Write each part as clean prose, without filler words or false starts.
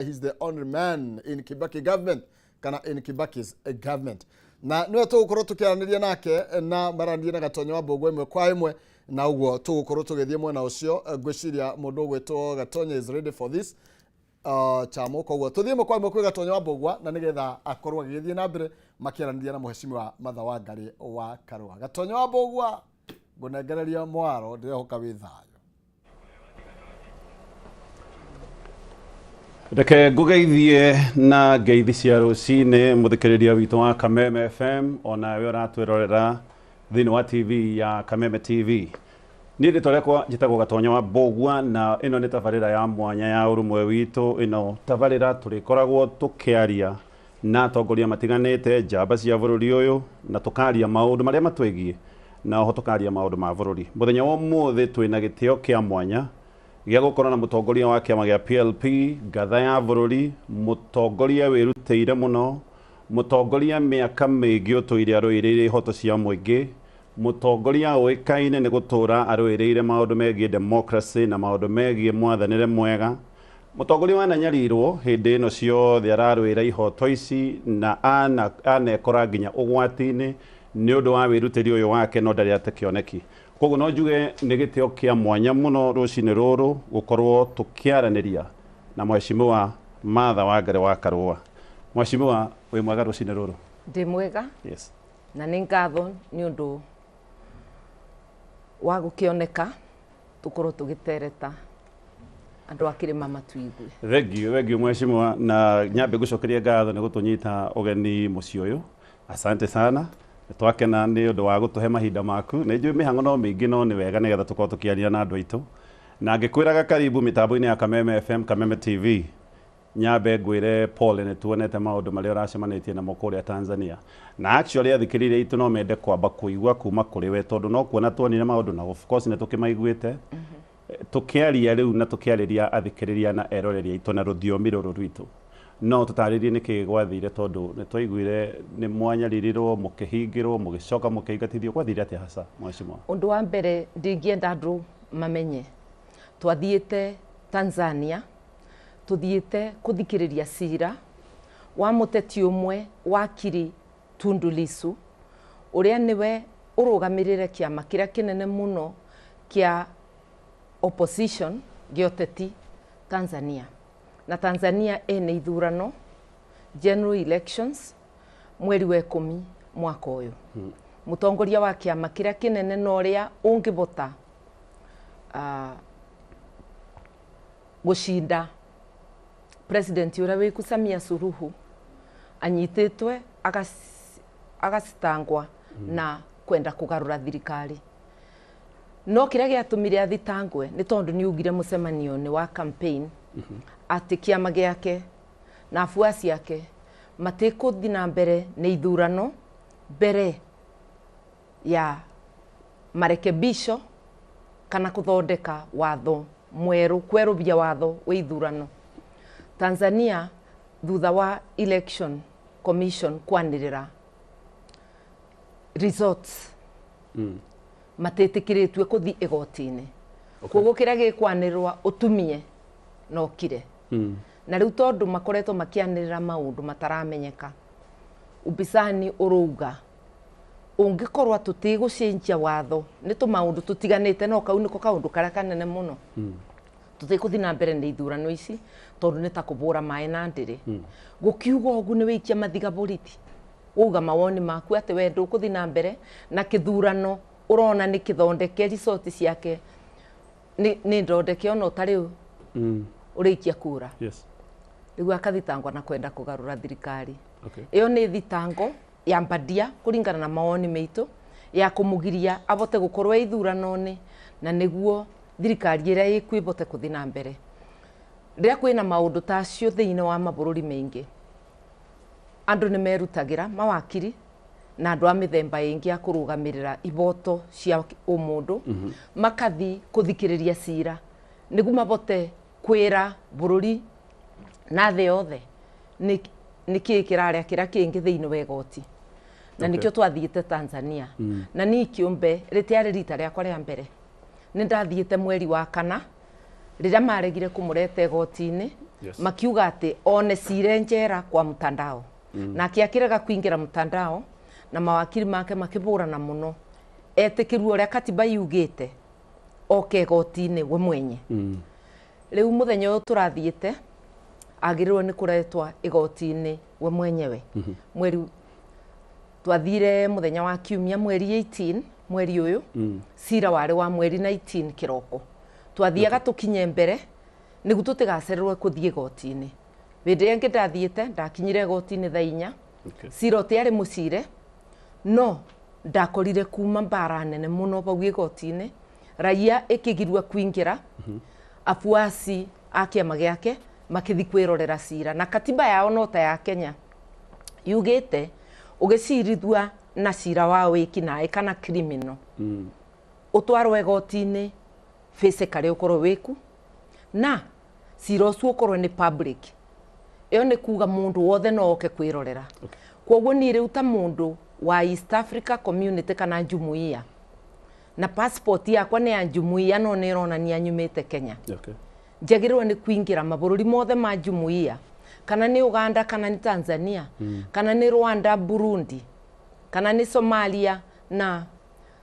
He's the only man in Kibaki government kana in Kibaki's government. Na niwe tugukorwo tukiaraniria nake na marandie na Gatonyo wa Mbugua imwe kwa imwe na uguo tugukorwo tugithie mwena ucio ngwiciria mundu gwitwo Gatonyo is ready for this chamo koguo tuthie mwe kwa imwe kwi Gatonyo wa Mbugua na nigetha akorwo agithie na mbere makiaraniria na muheshimiwa Martha Wangari wa Karua. Gatonyo wa Mbugua ngunegereria mwaro ndirehoka wi thayo. Reke ngugeithie na ngeithi cia rucini muthikiriria witu wa Kameme FM ona we uratwirorera thini wa TV ya Kameme TV. Ni ritorekwa njitagwo Gatonyo wa Mbugua na ino ni tabarira ya mwanya ya urumwe witu. Ino tabarira turikoragwo tukiaria na atongoria matiganite njamba cia bururi uyu na tukaria maundu maria matwegie na ho tukaria maundu ma bururi. Muthenya wa umuthi twina gitio kia mwanya gya gukorana na mutongoria wa kiama gya PLP ngatha ya bururi, mutongoria wiruteire muno, mutongoria miaka mingi utuire aruireire hoto cia muingi, mutongoria uikaine ni gutura aruireire maundu megie democracy na maundu megie mwathanire mwega, mutongoria wananyarirwo hindi ino ciothe araruira ihoto ici na anekora nginya ugwati-ini ni undu wa wirutiri uyu wake no ndari atekioneki. Koguo no njuge ni gitio kia mwanya muno rucini ruru gukorwo tukiaraniria na mheshimiwa Martha Wangari wa Karua. Mheshimiwa wi mwega rucini ruru? Ndi mwega. Yes. Na ni ngatho ni undu wa gukioneka tukorwo tugitereta andu akirima matuigwe. Thengio mheshimiwa, na nyambe gucokeria ngatho ni gutunyita ugeni muci uyu. Asante sana. Twakena ni undu wa gutuhe mahinda maku. Ni njui mihango no mingi no ni wega nigetha tukorwo tukiaria na andu aitu. Na ngikwiraga karibu mitambo-ini ya Kameme FM, Kameme TV. Nyambe ngwire Paul ni tuonete maundu maria uracemanitie namo kuria Tanzania. Na actually athikiriria itu no mende kwamba kuigua kuma kuri we tondu no kuona tuonire maundu na of course ni tukimaiguite. Tukiaria riu na tukiariria athikiriria na eroreria itu na ruthiomi ruru rwitu. No tutaririe niki gwathire tondu ni twaiguire ni mwanyaririro mukihingirwo mugicoka mukiingatithio gwathire atia hasa mheshimiwa? Undu wa mbere ndingienda andu mamenye twathiite Tanzania, tuthiite kuthikiriria cira wa muteti umwe wakiri Tundu Lissu uria niwe urugamirire kiama kiria kinene muno kia opposition gioteti Tanzania. Na Tanzania ene ithurano general elections mweri wa 10 mwaka uyu. Mutongoria wa kiama kiria kinene no uria ungibota gushinda president uria wiku Samia Suluhu anyititwe agasitangwa na kwenda kugarura thirikari. No kiria giatumire athitangwe ni tondu ni ugire mucemanio ni wa campaign ati kiama giake na afuasi yake matikuthi na mbere ni ithurano mbere ya marekebisho kana kuthondeka watho mweru, kwerubia watho wa ithurano. Tanzania thutha wa election commission kwanirira results matetikiritwe kuthi igoti-ini. Koguo kiria gikwanirwa utumie no kire. Na riu tondu makoretwo makianirira maundu mataramenyeka, ubisani uruga ungikorwa tutigucenjia watho ni tumaundu tutiganite no kau niko kaundu karia kanene muno. Tutikuthi na mbere ni ithurano ici tondu ni ta kubura mai na ndiri. Gukiuga ugu ni wikia mathiga boriti uga mawoni maku ati we ndukuthi na mbere na kithurano urona ni kithondeke resort ciake ni ndondeke ono tari urikia kura. Yes. Riu akathitangwa na kwenda kugarura thirikari. Okay. Iyo ni thitango ya mbadia kuringana na mawoni meitu ya kumugiria abote gukorwa ithurano-ni na niguo thirikari iria ikwibote kuthi na mbere. Riria kwina maundu tacio thiini wa mabururi maingi, andu ni merutagira mawakiri na andu a mithemba ingi ya kurugamirira iboto cia umundu makathi kuthikiriria cira niguo mabote kwira bururi na the yothe niki kiraria kiria kingi thiini wa igoti. Na nikio twathiite Tanzania na ni kiumbe ritiari rita riakwa ria mbere ni ndathiite mweri wa kana riria maregire kumureta igoti-ini Yes. makiuga ati one cire njera kwa mtandao na akiakiraga kuingira mtandao na mawakili make makiburana muno etikirwo ria katiba yugite oke gotini we mwenye riu muthenya uyu turathiite agirirwo ni kuretwa igotini we mwenyewe mweri twathire muthenya wa kiumia mweri 18 mweri uyu cira wari wa mweri 19 kiroko twathiaga tukinye mbere nigu tutigacererwe kuthie gotini bindi yengi ndathiite ndakinyire gotini thaa 4 cira utiari mucire no ndakorire kuma mbara nene muno bau gotini raia ikigirwa kuingira afuasi akiama giake makithi kwirorera cira na katiba yao no ta ya Kenya yugite ugicirithua na cira wa wiki nae kana criminal utwarwe gotini face kare ukorwo wiku na cira ucio ukorwo ni public iyo ni kuga mundu wothe no oke kwirorera koguo ni riu ta mundu wa East Africa Community kana jumuiya na passport yakwa ni ya jumuiya no ni ronania nyumite Kenya njagirwo ni kuingira mabururi mothe ma jumuiya kana ni Uganda kana ni Tanzania kana ni Rwanda Burundi kana ni Somalia na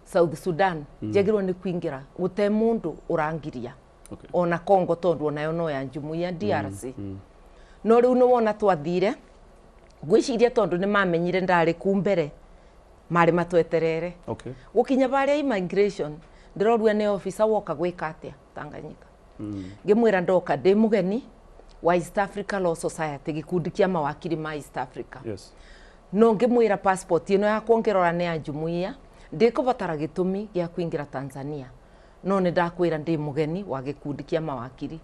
South Sudan njagirwo ni kuingira gute mundu urangiria ona Congo tondu onayo no ya jumuiya DRC no riu no wona twathire gwiciria tondu ni mamenyire ndari kumbere mari matweterere gukinya bare immigration ndirorua ni officer woka gwika atia Tanganyika ngimwira ndoka ndi mugeni wa East Africa Law Society gikundi kia mawakili ma East Africa no ngimwira passport ino ya kuongerora ni ya jumuiya ndikubatara gitumi gia kuingira Tanzania no ni ndakwira ndi mugeni wa gikundi kia mawakili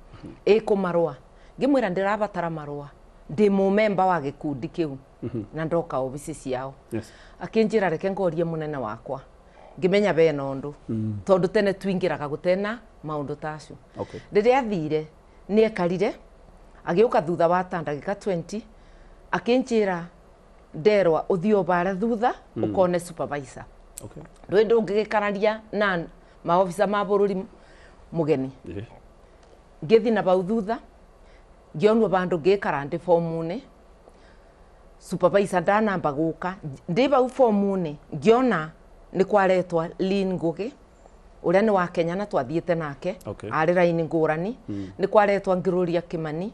ikumarua ngimwira ndirabatara marua ndi mu member wa gikundi kiu na ndoka ofisi ciao akinjira reke ngorie munene wakwa ngimenya bena undu tondu tene twingiraga gutena maundu tacio riria thire ni ekarire agiuka thutha wa ndagika 20 akinjira nderwa uthio bara thutha ukone supervisor ndwe ndungigikararia na maofisa ma bururi mugeni ngithi na bau thutha ngionwa bandu ngikara ndi formune supervisor ndanamba guka ndi bau formune ngiona ni kwaretwa Lynn Ngugi uria ni wa Kenya na twathiete nake ari raini ngurani ni kwaretwa Ngiruria Kimani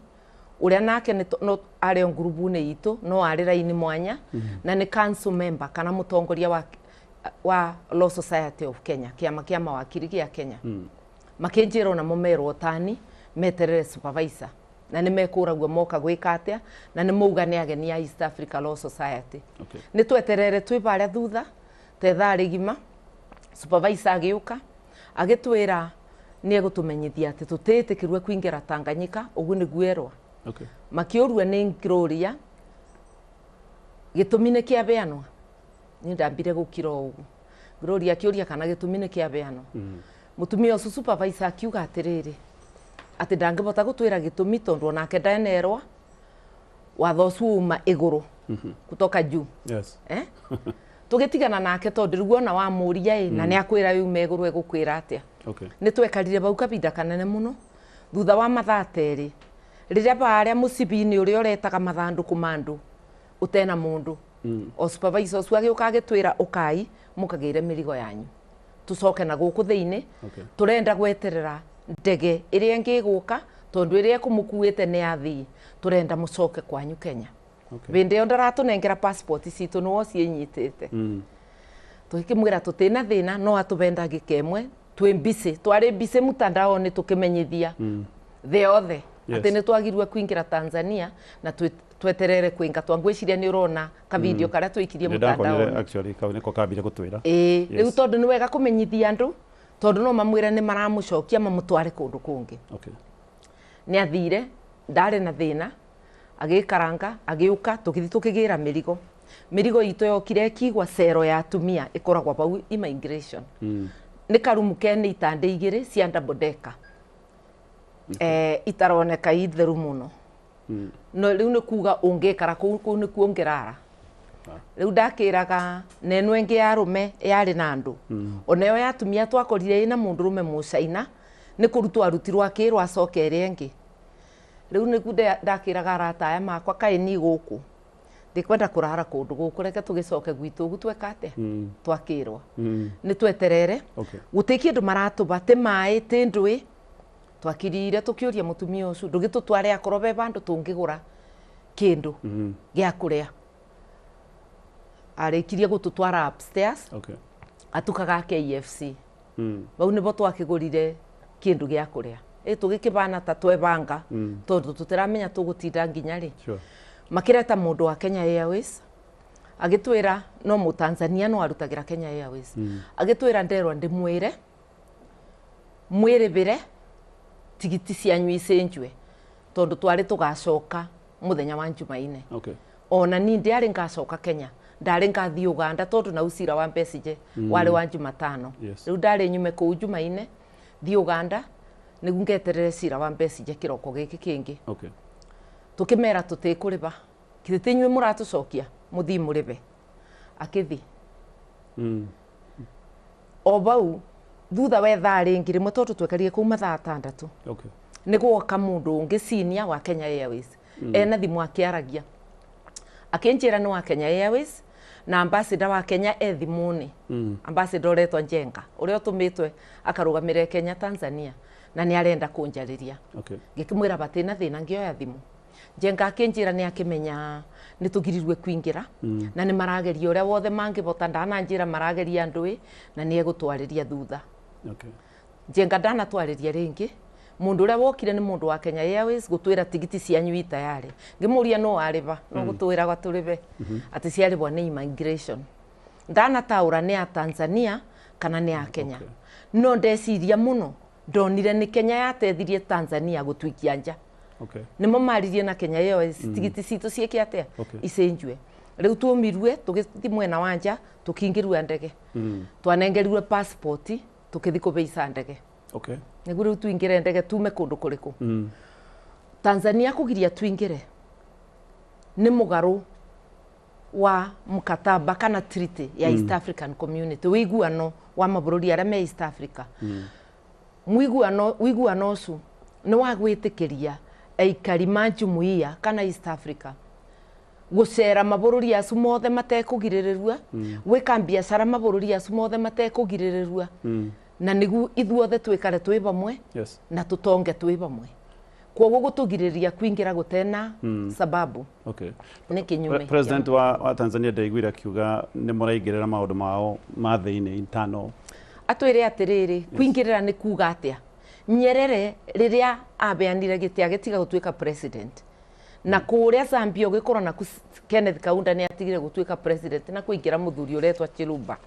uria nake no ari on grupune itu no ari raini mwanya na ni council member kana mutongoria wa Law Society of Kenya kiama kia mawakili gia Kenya makinjiro na momero tani meterere supervisor na ni mekuragwo moka gwika atia na ni mauga ni ageni ya East Africa Law Society ni tweterere twi bare thutha tethari gima supervisor agiuka agitwira ni egutumenyithia ati tutitikirwe kuingira Tanganyika ugu ni gwerwa makiurwa ni Ngiruria gitumine kia beanwa ni ndambire gukira ugu Ngiruria kiuria kana gitumine kia beanwa mutumia usu supervisor akiuga atiriri ati ndangibota gutwira gitumi tondu onake ndaenerwa wathocu uma iguru kutoka juu tugitigana nake tondu riguona wa muria na ni akwira yume iguru egukwira atia ni twekarire bau kabinda kanene muno thutha wa mathaa teri riria baria mucibini uria uretaga mathanduku mandu utena mundu o supervisor ucio agiuka agitwira ukai mukagire mirigo yanyu tucoke na guku thiini turenda gweterera ndege iria ngiguka tondu iria kumukuite ni athii turenda mucoke kwanyu Kenya bindi yo ndaratunengera passport citu no cienyitite tukimwira tutina thina no atubenda gikemwe twi busy twari busy mutandao ni tukimenyithia the other ati ni twagirwe kuingira Tanzania na tweterere kuinga twangwiciria ni urona ka video karia twikirie mutandao actually ka niko kabire gutwira riu tondu ni wega kumenyithia andu tondu no mamwira ni maramucokia mamutware kundu kungi ni athire ndari na thina agikaranga agiuka tukithi tukigira mirigo itu yokire kigwa cero ya atumia ikoragwa bau immigration ni karumu kene itande igire cia double decker itaroneka itheru muno no riu ni kuga ungikara kuu ni kuongerara riu ndakiraga neno engi ya rume yari na andu oneyo ya atumia twakorire ina mundu rume mucaina ni kurutwa rutirwa kirwa acokere engi riu nigu ndakiraga arata aya makwa kae ni guku ndikwenda kurara kundu guku reke tugicoke gwitu ugu tweka atia twakirwa ni tweterere guti kindu maratuba ti mai ti ndui twakirire tukiuria mutumia ucu ndugitutware akorwo be bandu tungigura kindu gia kuria arikirie gututwara upstairs atukaga KFC bau nibo twakigurire kindu gia kuria tugikibana ta twebanga tondu tutiramenya tugutinda nginya ri makireta mundu wa Kenya Airways agitwira no mu Tanzania no arutagira Kenya Airways agitwira nderwa ndimwire mwiribire tigiti cianyu icenjwe tondu twari tugacoka muthenya wa Jumaine ona ni ndiari ngacoka Kenya ndari ngathi Uganda tondu na ucira wa Besigye wari wa Jumatano riu ndari nyume ku Jumaine thi Uganda nigu ngeterere cira wa Besigye kiroko giki kingi tukimera tutikuriba kithiti nywe muratucokia muthi muribe akithi obau thutha we thaa ringi rimwe tondu twekarie kuma thaa 6 niguoka mundu ungi senior wa Kenya Airways ena thimu akiaragia akinjira no wa Kenya Airways na ambassador wa Kenya ethimuni ambassador retwa Njenga uria utumitwe akarugamire Kenya Tanzania na ni arenda kunjariria ngikimwira batina thina ngioya thimu Njenga akinjira ni akimenya ni tugirirwe kwingira na ni marageria uria wothe mangibota ndana njira marageria ndui na ni egutwariria thutha Njenga ndana twariria ringi mundu uria wokire ni mundu wa Kenya Airways gutwira tigiti cianyu itayari ngimuria no ariba no gutwira gwaturibe ati ciaribwa ni immigration ndana taura ni ya Tanzania kana ni ya Kenya no ndeciria muno ndonire ni Kenya yatethirie Tanzania gutwikia nja nimo maririe na Kenya Airways tigiti citu cieke atia icenjwe riu tumirwe tugithi mwena wa nja tukingirwe ndege twanengerirwe passport tukithi kubeisa ndege nigu riu tuingire ndege tume kundu kuriku Tanzania kugiria tuingire ni mugaru wa mkataba kana treaty ya East African Community wiguano wa mabururi aria me East Africa wiguano ucu ni wa gwitikiria aikari ma jumuiya kana East Africa gucera mabururi acu mothe matekugiririrwa gwika biacara mabururi acu mothe matekugiririrwa na nigu ithuothe twikare twi bamwe na tutonge twi bamwe kwoguo gutugiriria kwingira gutena sababu ni kinyume President wa Tanzania ndaiguira kiuga ni muraingirira maundu mao mathiini internal atwire atiriri kwingirira ni kuga atia Nyerere riria abeanire giti agitiga gutwika president na kuria Zambia ugikorwo na Kenneth Kaunda ni atigire gutwika president na kuingira muthuri uretwa Chilumba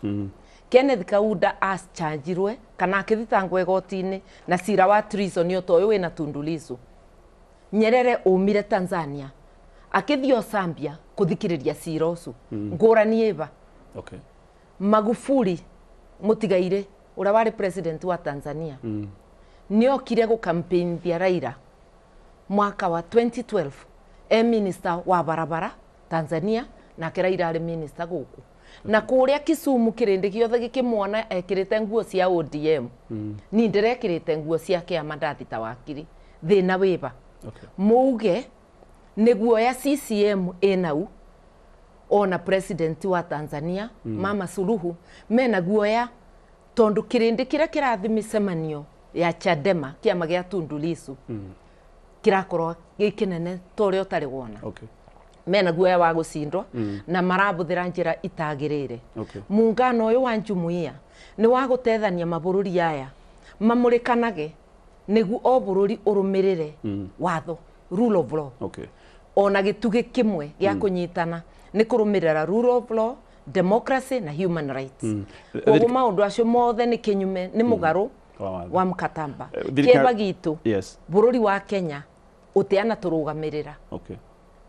Kenneth Kaunda achanjirwe kana akithitangwo igoti-ini na cira wa treason utoyo wina Tundu Lissu Nyerere umire Tanzania akithio Zambia kuthikiriria cira ucu ngurani iba Magufuli mutigaire uria wari president wa Tanzania ni okire go campaign ya Raila mwaka wa 2012 minister wa barabara Tanzania na Raila ari minister guku na kuria Kisumu kirindi giothe gikimwona ekirite nguo cia ODM ni ndirekirite nguo cia kiama ndathita wakiri thina wiba muuge niguo ya CCM enau ona president wa Tanzania Mama Suluhu mena guoya tondu kirindi kira kirathi micemanio ya Chadema kiama gia Tundu Lissu kirakorwo gikinene tore utari wona mena guoya wa gucindwa na marabuthira njira itagirire muungano uyu wa jumuiya ni wa gutethania mabururi aya mamurikanage nigu o bururi urumirire watho rule of law ona gitugi kimwe gia kunyitana ni kurumirira rule of law democracy na human rights koguo maundu acio mothe ni kinyume ni mugaru wa mkataba kiba gitu bururi wa Kenya utiana turugamirira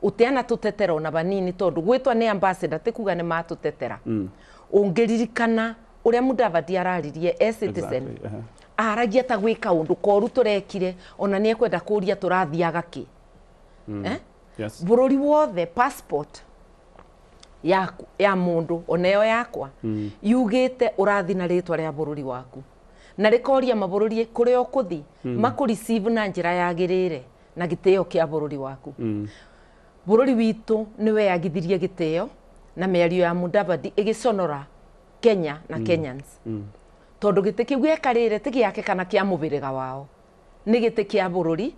utiana tutetera na banini tondu gwitwa ni ambassador tikuga ni matutetera ungiririkana uria Mudavadi araririe citizen aragia ta gwika undu koru turekire ona ni ekwenda kuria turathiaga ki bururi wothe passport ya mundu oneyo yakwa yugite urathi na ritwa ria bururi waku na rikoria mabururi kuria ukuthi makureceive na njira yagirire na giteo kia bururi waku bururi witu niwe yagithirie giteo na mĩario ya Mudavadi igiconora Kenya na Kenyans tondu gite kiu giekarire ti giake kana kia mubiriga wao ni gite kia bururi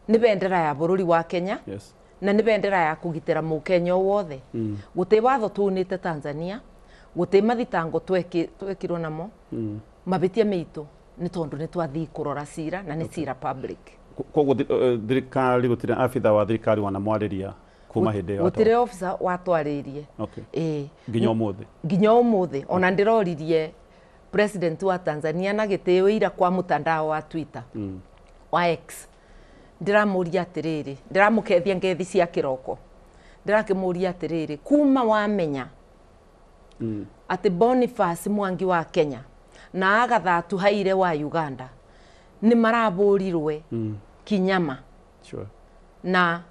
ni bendera ya bururi wa Kenya na ni bendera ya kugitira mukenya wothe guti watho tunite Tanzania guti mathitango twekirwo namo mabitia mitu ni tondu ni twathi kurora cira na ni cira public koguo thirikari gutire afitha wa thirikari wanamwariria kuma hindi yo gutire officer watwaririe nginya umuthi ona ndiroririe president wa Tanzania na giteo ira kwa mutandao wa Twitter wa X ndiramuria atiriri ndiramukethia ngethi cia kiroko ndirakimuria atiriri kuma wamenya ati Boniface Mwangi wa Kenya na Agatha Atuhaire wa Uganda ni maraburirwe kinyama na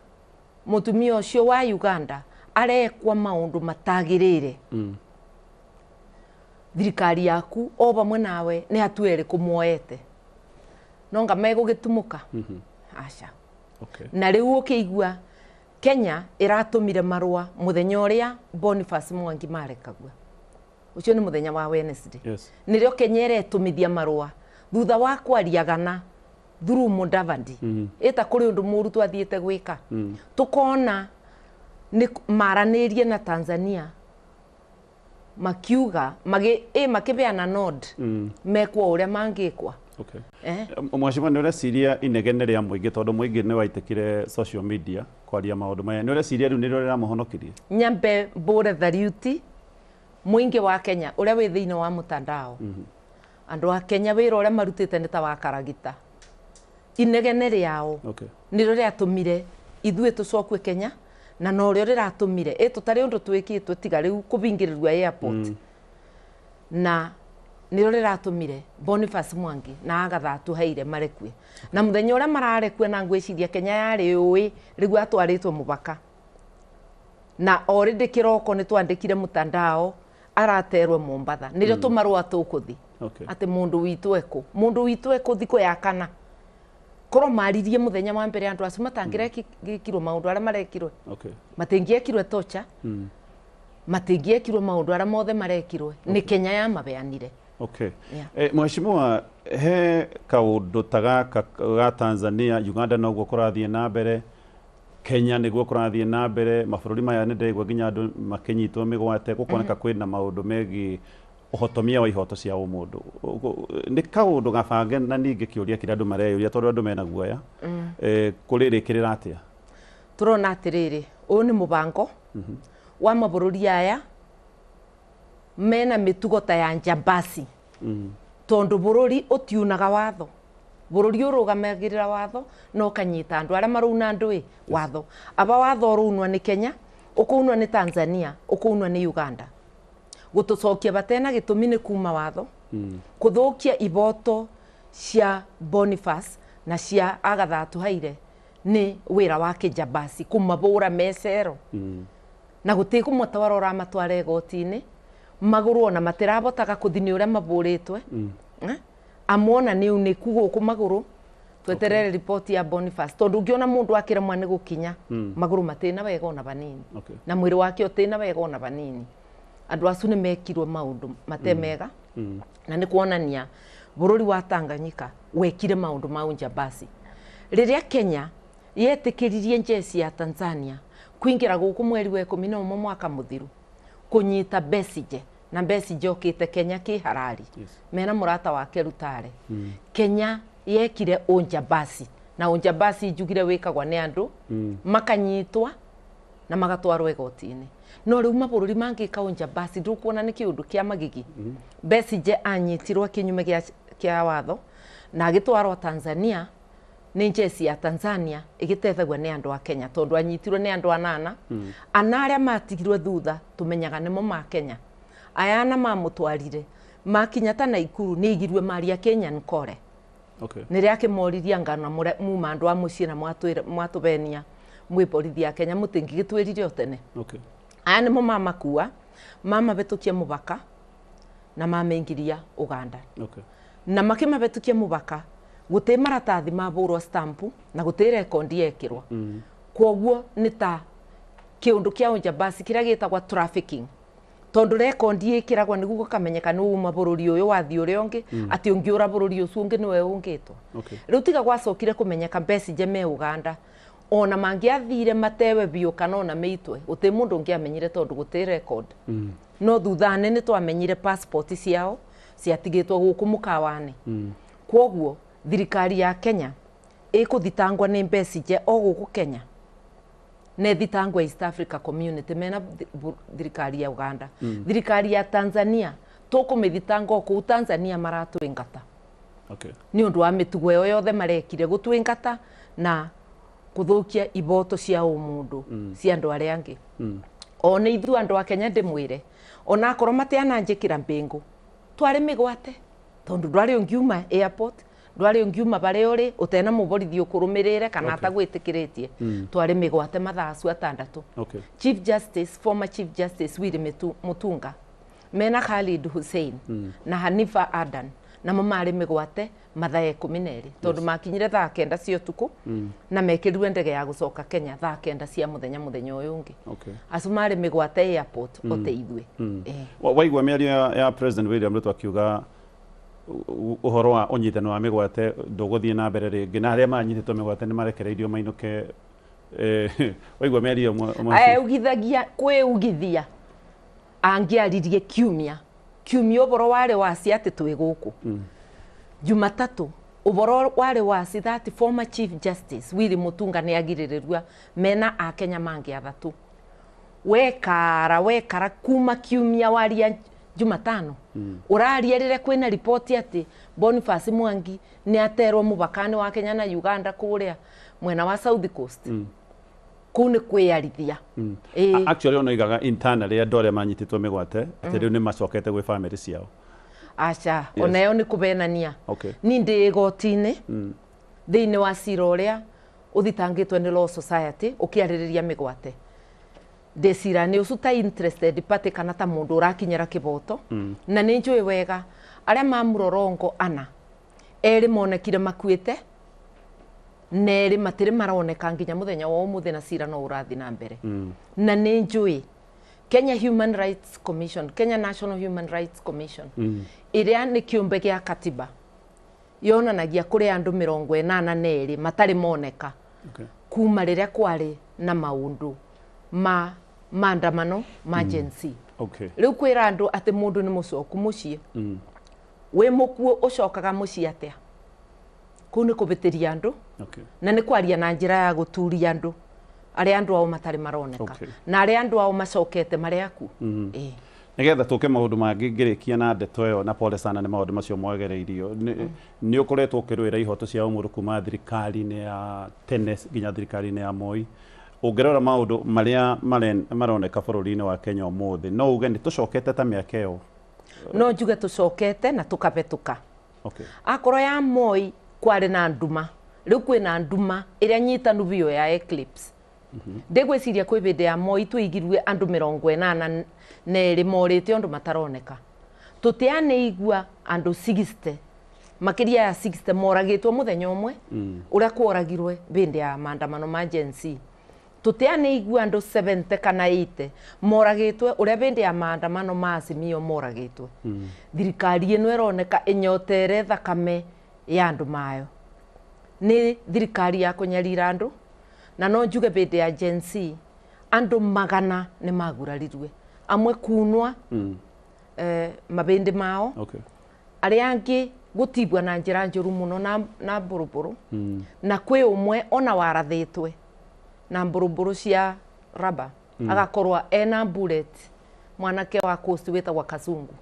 mutumia ucio wa Uganda arekwa maundu matagirire thirikari yaku o bamwe nawe ni atuere kumuoete nonga megugitumuka aca na riu ukiigua Kenya iratumire marua muthenya uria Boniface Mwangi marekagua ucio ni muthenya wa Wednesday nirio Kenya iretumithia marua thutha wa kwariagana through Mudavadi eta kuri undu muru twathiete gwika tukona ni maranirie na Tanzania makiuga makibeana nod mekwa uria mangikwa mwashima ni ureciria inegene ria muingi tondu muingi ni waitikire social media kwaria maundu maya ni ureciria riu ni rio riramuhonokirie nyambe bore thariuti muingi wa Kenya uria wi thiini wa mutandao andu a Kenya wira uria marutite ni ta wa karagita inegene riao ni rio riatumire ithuĩ tucokwe Kenya na no rio riratumire tutari undu twikitwe tiga riu kubingirirwa airport na niro riratumire Boniface Mwangi na Agatha Atuhaire marekue na muthenya uria mararekue na ngwiciria Kenya yari ui rigu atwaritwo mubaka na already kiroko ni twandikire mutandao araterwe Mombasa nirio tumarwa tukuthi ati mundu witu eku thiko ya kana koro maririe muthenya wa mbere andu acio matangirekirwo maundu aria marekirwe matingiekirwe tocha matingiekirwe maundu aria mothe marekirwe ni Kenya ya mabeanire mheshimiwa he kaundu tagaka ga Tanzania Uganda no guo kurathie na mbere Kenya niguo kurathie na mbere mabururi maya ni ndeigwa nginya andu makinyitwo migwate gukoneka kwina maundu megi uhotomia wa ihoto cia umundu ni kaundu gabange na ningi kiuria kira andu mareyuria tondu andu mena guoya kuririkirira atia turona atiriri u ni mubango wa mabururi aya mena mitugo ta ya njambasi tondu bururi utiunaga watho bururi urugamagirira watho no kanyita andu aria maruna andu watho aba watho urunwa ni Kenya ukunwa ni Tanzania ukunwa ni Uganda gutucokia batena gitumi ni kuma watho kuthukia iboto cia Boniface na cia Agatha Atuhaire ni wira wa kijabasi kumabura mesero na gutiku mutawara ora matware gotini maguru ona matirabotaga kuthini uria maburitwe amona ni uniku guku maguru tweterere report ya Boniface tondu ngiona mundu akiremwa ni gukinya maguru matina wega ona banini na mwiri wake utina wega ona banini andu acu ni mekirwe maundu matemega na ni kuonania bururi wa Tanganyika wekire maundu ma njambasi riria Kenya yetikiririe njeci ya Tanzania kuingira guku mweri wa 11 mwaka muthiru kunyita Besigye na Besigye okite Kenya ki harari mena murata wake Rutare Kenya yekire unjambasi na unjambasi njugire wikagwa ni andu makanyitwa na magatwarwo igotini no riu mabururi mangika unjambasi ndukuona ni kiundu kia magigi Besigye anyitirwo kinyume kia watho na agitwarwo Tanzania ni njeci ya Tanzania igitethagwa ni andu a Kenya tondu anyitirwo ni andu anana anaria matigirwe thutha tumenyaga nimo ma Kenya ayana mamutwarire makinya ta Naikuru ni igirwe maria Kenya nkore niri akimoriria ngana muma andu a mucii na mwatubenia mwi borithi ya Kenya mutingigitwirire otene aya nimo mamakua mama betukia mubaka na mamengiria Uganda na makimabetukia mubaka gutä maratathi mabårwo stampu na gutä rekondi yekirwo kwoguo nä ta kä å ndå kä a å kä rä a gä tagwo trafficking tondå rekondi ä kä ragwo nä guo kamenyeka nä uma bå rå ri å yå wathi å rä a å ngä atä å ngä å ra bå rå ri å cio å ngä nä we å ngä two rä u tiga gwacokire kå menyeka Besigye me Uganda ona mangä athire matewe biå kana ona mä itwe gå tä må ndå å ngä amenyire tondå gå tä record no thuthane nä twamenyire passport ciao ciatigä two gå kå må kawane kwoguo thirikari ya Kenya ä thitangwa nä Besigye o gå kå Kenya ne thitangwa East Africa Community mena thirikari ya Uganda thirikari ya Tanzania tåkå mä thitanga o kå Tanzania maratwä ngata nä å ndå wa mä tugo ä yo yothe marekire gå twä ngata na gå thå kia iboto cia å må ndå cia andå arä angä ona ithu andå a Kenya ndä mwä re ona akorwo mateananjä kä ra mbä ngå twarä mä gwate tondå ndwarä å ngiuma airport ndwarä å ngiuma barä å rä å tena må borithi å kå rå mä rä re kana atagwä tä kä rä tie twarä mä gwate mathaa acu atandatå Chief Justice former Chief Justice Willy Mutunga mena Khalid Hussein na Hanifa Adan namo marä mä gwate mathaa 12 tondå makinyire thaa 9 cia ũtukũ na mekĩrirwe ndege ya gũcoka Kenya thaa 9 cia mũthenya ũyũ ũngĩ acu marĩ mä gwate airport o te ithuĩ waigua mĩario ya President William Ruto akiuga uhoro wa unyitani wa migwate ndũgũthiĩ na mbere rĩngĩ na arĩa manyitĩtwo mĩgwate nĩ marekereirio mainũke waigua mĩario ugithagia kwĩugithia angĩaririe kiumia ũboro warĩ waci atĩ twĩ gũkũ Jumatatũ ũboro warĩ waci that former Chief Justice Willy Mutunga nĩ agirĩrĩrua mena a Kenya mangĩ athatũ wekara kuma kiumia waria Jumatano uraria rĩrĩa kwĩna ripoti atĩ Boniface Mwangi nĩ aterwo mũbaka-inĩ wa Kenya na Uganda kũrĩa mwena wa South Coast kũu nĩ kwĩarithia actually ona igaga internally andũ arĩa manyitĩtwo mĩgwate atĩ rĩu nĩ macokete gwĩ family ciao aca onayo nĩ kũbenania ni ndĩ igoti-inĩ thĩinĩ wa cira ũrĩa ũthitangĩtwo nĩ Law Society ũkĩarĩrĩria mĩgwate ndecira nĩ ũcu ta interested party kana ta mũndũ ũrakinyĩra kĩboto na nĩ njũĩ wega arĩa mamũrorongo ana erĩ monekire makuĩte na erĩ matirĩ maroneka nginya mũthenya wa ũmũthĩ na cira no ũrathi na mbere na nĩ njũĩ Kenya Human Rights Commission Kenya National Human Rights Commission ĩrĩa nĩ kĩũmbe gĩa katiba yonanagia kũrĩ andũ 82 matarĩ moneka kuma rĩrĩa kwarĩ na maũndũ ma maandamano emergency rĩu kwĩra andũ atĩ mũndũ nĩ mũcoku mũciĩ wĩ mũkuũ ũcokaga mũciĩ atĩa kũu nĩ kũbĩtĩria andũ na nĩ kwaria na njĩra ya gũturia andũ arĩa andũ ao matarĩ maroneka na arĩa andũ ao macokete marĩ aku nigetha tũke maũndũ mangĩ ngĩrĩkia na ndeto ĩyo na pole sana nĩ maũndũ macio mwagereirio nĩ ũkoretwo ũkĩrũĩra ihoto cia ũmũndũ kuma thirikari-inĩ ya tene nginya thirikari-inĩ ya Moi ũngĩrora maũndũ marĩa maroneka bũrũri-inĩ wa Kenya ũmũthĩ no uge nĩ tũcokete ta mĩaka ĩyo no njuge tũcokete na tũkabetũka akorwo ya Moi kwarĩ na nduma rĩu kwĩna nduma ĩrĩa nyitanu biũ ya eclipse ndĩgwĩciria kwĩ bĩndĩ ya Moi tũigirue andũ 82 morĩte ũndũ mataroneka tũtĩaneigua andũ 60 makĩria ya 60 moragĩtwo mũthenya ũmwe ũrĩa kworagirwe bĩndĩ ya maandamano emergency tũtĩaneigua andũ 70 kana 80 moragĩtwe ũrĩa bĩndĩ ya maandamano ma Azimio moragĩtwe thirikari ĩno ĩroneka ĩnyotere thakame ya andũ mayo nĩ thirikari ya kũnyarira andũ na no njuge bĩndĩ ya Gen Z andũ magana nĩ magurarirwe amwe kunwa mabĩndĩ mao arĩa angĩ gũtibwa na njĩra njũru mũno na mbũrũmbũrũ na kwĩ ũmwe ona warathĩtwe na mbũrũmbũrũ cia raba agakorwo ena bullet mwanake wa Coast wĩtagwo Kazungu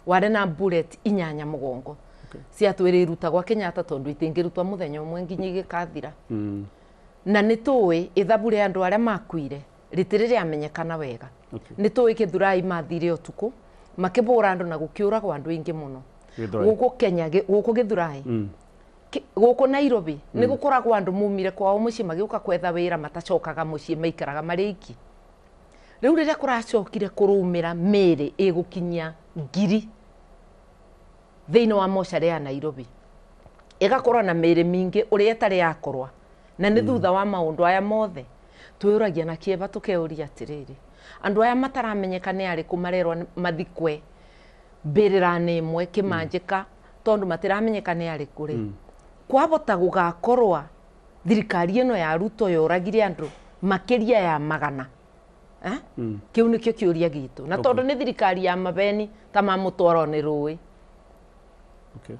warĩ na bullet 8 mũgongo ciatwĩrĩrutagwa Kenyatta tondũ itingĩrutwa mũthenya ũmwe nginya igĩkathira na nĩ tũĩ ithabu rĩa andũ arĩa makuire rĩtirĩ rĩamenyekana wega nĩ tũĩ Gĩthurai mathire ũtukũ makĩbũra andũ na gũkĩũragwo andũ aingĩ mũno gũkũ Kenya gũkũ Gĩthurai gũkũ Nairobi nĩ gũkoragwo andũ mumire kwao mũciĩ magĩũka kwetha wĩra matacokaga mũciĩ maikaraga marĩ iki rĩu rĩrĩa kũracokire kũrũmĩra mĩĩrĩ ĩgũkinyia 1000 thĩinĩ wa mocarĩ ya Nairobi igakorwo na mĩĩrĩ mingĩ ũrĩa ĩtarĩ yakorwa na nĩ thutha wa maũndũ aya mothe twĩũragia na kĩeba tũkeuria atĩrĩrĩ andũ aya mataramenyeka nĩ arĩkũ marerwo mathikwe mbĩrĩra-inĩ ĩmwe kĩmanjĩka tondũ matiramenyeka nĩ arĩkũ rĩ kwabota gũgakorwa thirikari ĩno ya Ruto yoragire andũ makĩria ya magana kĩu nĩkĩo kĩũria gitũ na tondũ nĩ thirikari ya mabeni ta mamũtwarwo nĩ rũĩ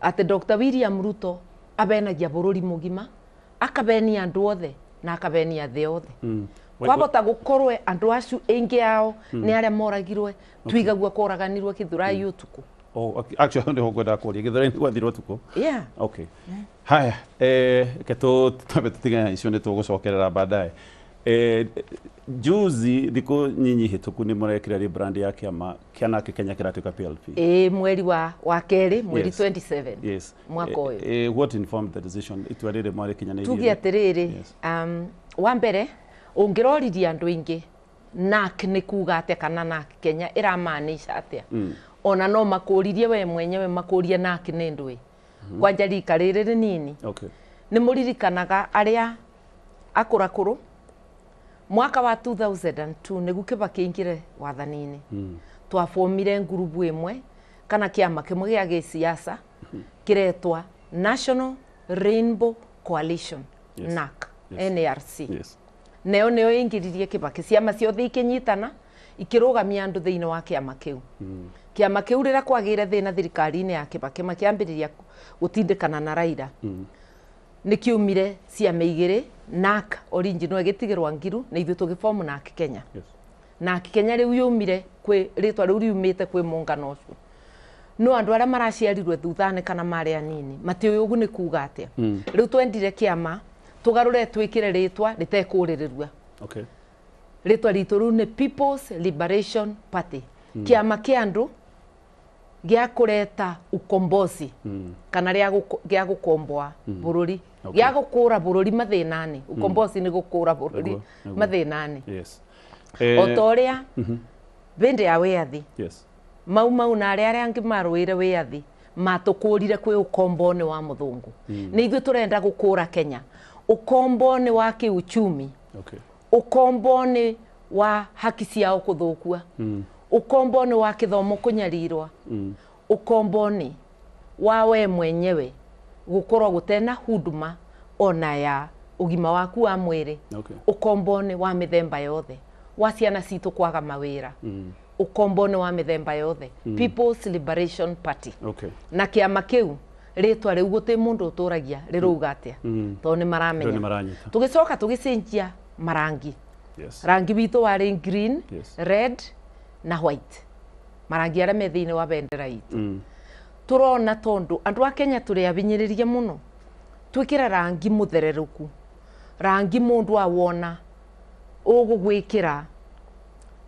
atĩ Dr. William Ruto abenagia bũrũri mũgima akabenia andũ othe na akabenia thĩ othe kwabota gũkorwe andũ acu aingĩ ao nĩ arĩa moragirwe twigagua kũraganirwe Gĩthũrai ũtukũ. Actually ndio kwenda kũria Gĩthũrai gwathirwo ũtukũ. Yeah. Okay. Haya, keto tutiga icio nĩ tũgũcokerera baadaye. Juzi thikũ nyinyi hĩtũku nĩ mũrekĩra rebrand ya kĩama kĩa nake Kenya kĩratuĩka PLP. Mweri wa kerĩ mweri 27. Yes. Mwaka ũyũ. What informed the decision? Itua rĩrĩ mwarĩ kinyanĩirie. Tuge atĩrĩrĩ, wa mbere ũngĩroririe andũ aingĩ NAK nĩ kuga atĩa kana NAK Kenya ĩramaanisha atĩa. Ona no makũririe we mwenyewe makũrie NAK nĩ ndũĩ. Kwanja rika rĩrĩ rĩnini. Okay. Nĩ mũririkanaga arĩa akũrakũrũ mwaka wa 2002 nĩguo Kibaki aingire wathani-inĩ twafomire ngurubu ĩmwe kana kĩama kĩmwe gĩa gĩsiasa kĩretwa National Rainbow Coalition NAC NRC neo nĩo ingiririe Kibaki ciama ciothe ikĩnyitana ikĩrũgamia andũ thĩinĩ wa kĩama kĩu kĩama kĩu rĩrĩa kwagĩire thĩna thirikari-inĩ ya Kibaki makĩambĩrĩria gũtindĩkana na Raila nĩ kiumire ciama igĩrĩ NAC original gĩtigĩrwa ngiru na ithuĩ tũgĩfomu NAC Kenya. NAC Kenya rĩu yumire kwĩ rĩtwa rĩu riumĩte kwĩ mũngano ũcio no andũ arĩa maraciarirwe thutha-inĩ kana marĩ anini matiũĩ ũguo nĩ kuga atĩa rĩu twendire kĩama tũgarũre twĩkĩre rĩtwa rĩtekũrĩrĩrua rĩtwa ritũ rĩu nĩ People's Liberation Party kĩama kĩa andũ gĩa kũreta ukombozi kana gĩa gũkomboa bũrũri gĩa gũkũra bũrũri mathĩna-inĩ ukombozi nĩ gũkũra bũrũri mathĩna-inĩ o ta ũrĩa bĩndĩ ya wĩyathi mau na arĩa angĩ marũĩre wĩyathi matũkũrire kwĩ ukombo-inĩ wa mũthũngũ nĩ ithuĩ tũrenda gũkũra Kenya ukombo-inĩ wa kĩuchumi ukombo-inĩ wa haki ciao kũthũkua ukombo-inĩ wa kĩthomo kũnyarirwa ukombo-inĩ wa we mwenyewe gũkorwo gũtena huduma ona ya ũgima waku wa mwĩrĩ ukombo-inĩ wa mĩthemba yothe wa ciana citũ kwaga mawĩra ukombo-inĩ wa mĩthemba yothe People's Liberation Party na kĩama kĩu rĩtwa rĩu gũtĩ mũndũ ũtũragia rĩrauga atĩa tondũ nĩ maramenya tũgĩcoka tũgĩcenjia marangi rangi witũ warĩ green red na white marangi arĩa me thĩinĩ wa bendera itũ turona tondu andu a Kenya turi abinyiririe muno twikira rangi muthererũku rangi mundu awona ugugwikira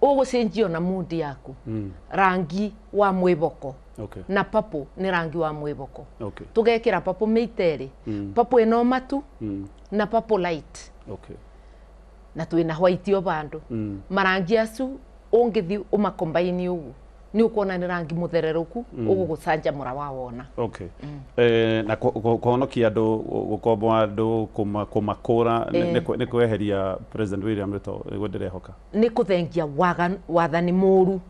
ugucenjio na mundi yaku rangi wa mwiboko na papo ni rangi wa mwiboko tugekira papo meiteri papo eno matu na papo light na twina white yo bandu marangi acu ungithi umakombaini ugu ni ukona ni rangi muthererũku ugugucanja mura wa wona na kuhonokia andu gukombo andu kumakura ni kweheria President William Ruto niguo ndirehoka ni kuthengia wathani muru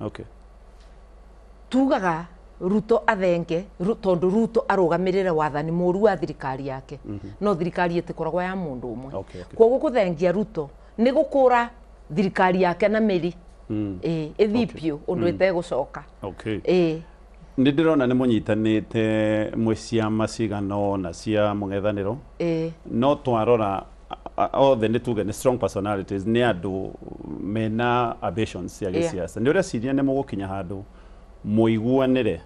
tugaga Ruto athenge tondu Ruto arugamirire wathani muru wa thirikari yake no thirikari itikoragwa ya mundu umwe koguo kuthengia Ruto ni gukura thirikari yake na meri ithipio undu itegucoka ni ndirona ni munyitanite mwiciama cigano na cia mung'ethaniro no twarora othe ni tuge ni strong personalities ni andu mena ambitions cia gisiasa ni uria ciria ni mugukinya handu muiguanire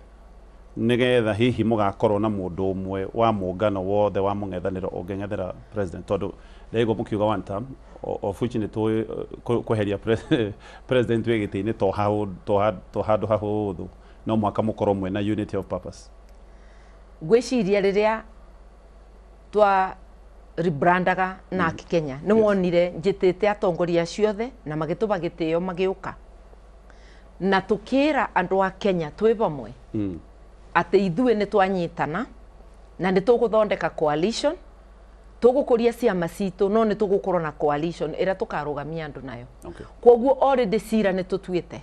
nigetha hihi mugakorwo na mundu umwe wa muungano wothe wa mung'ethaniro ungeng'ethera president tondu rego mukiuga one term of which ni to kweheria president wegiti-ini to handu hahuthu no mwaka mukorwo mwe na unity of purpose gwiciria riria twa rebrandaga na Kenya ni wonire njitite atongoria ciothe na magituba gitio magiuka na tukira andu a Kenya twi bamwe ati ithuĩ ni twanyitana na nĩ tũgũthondeka coalition, tũgũkũria ciama citũ, no nĩ tũgũkorwo na coalition ĩrĩa tũkarũgamia andũ nayo. Koguo already cira nĩ tũtuĩte,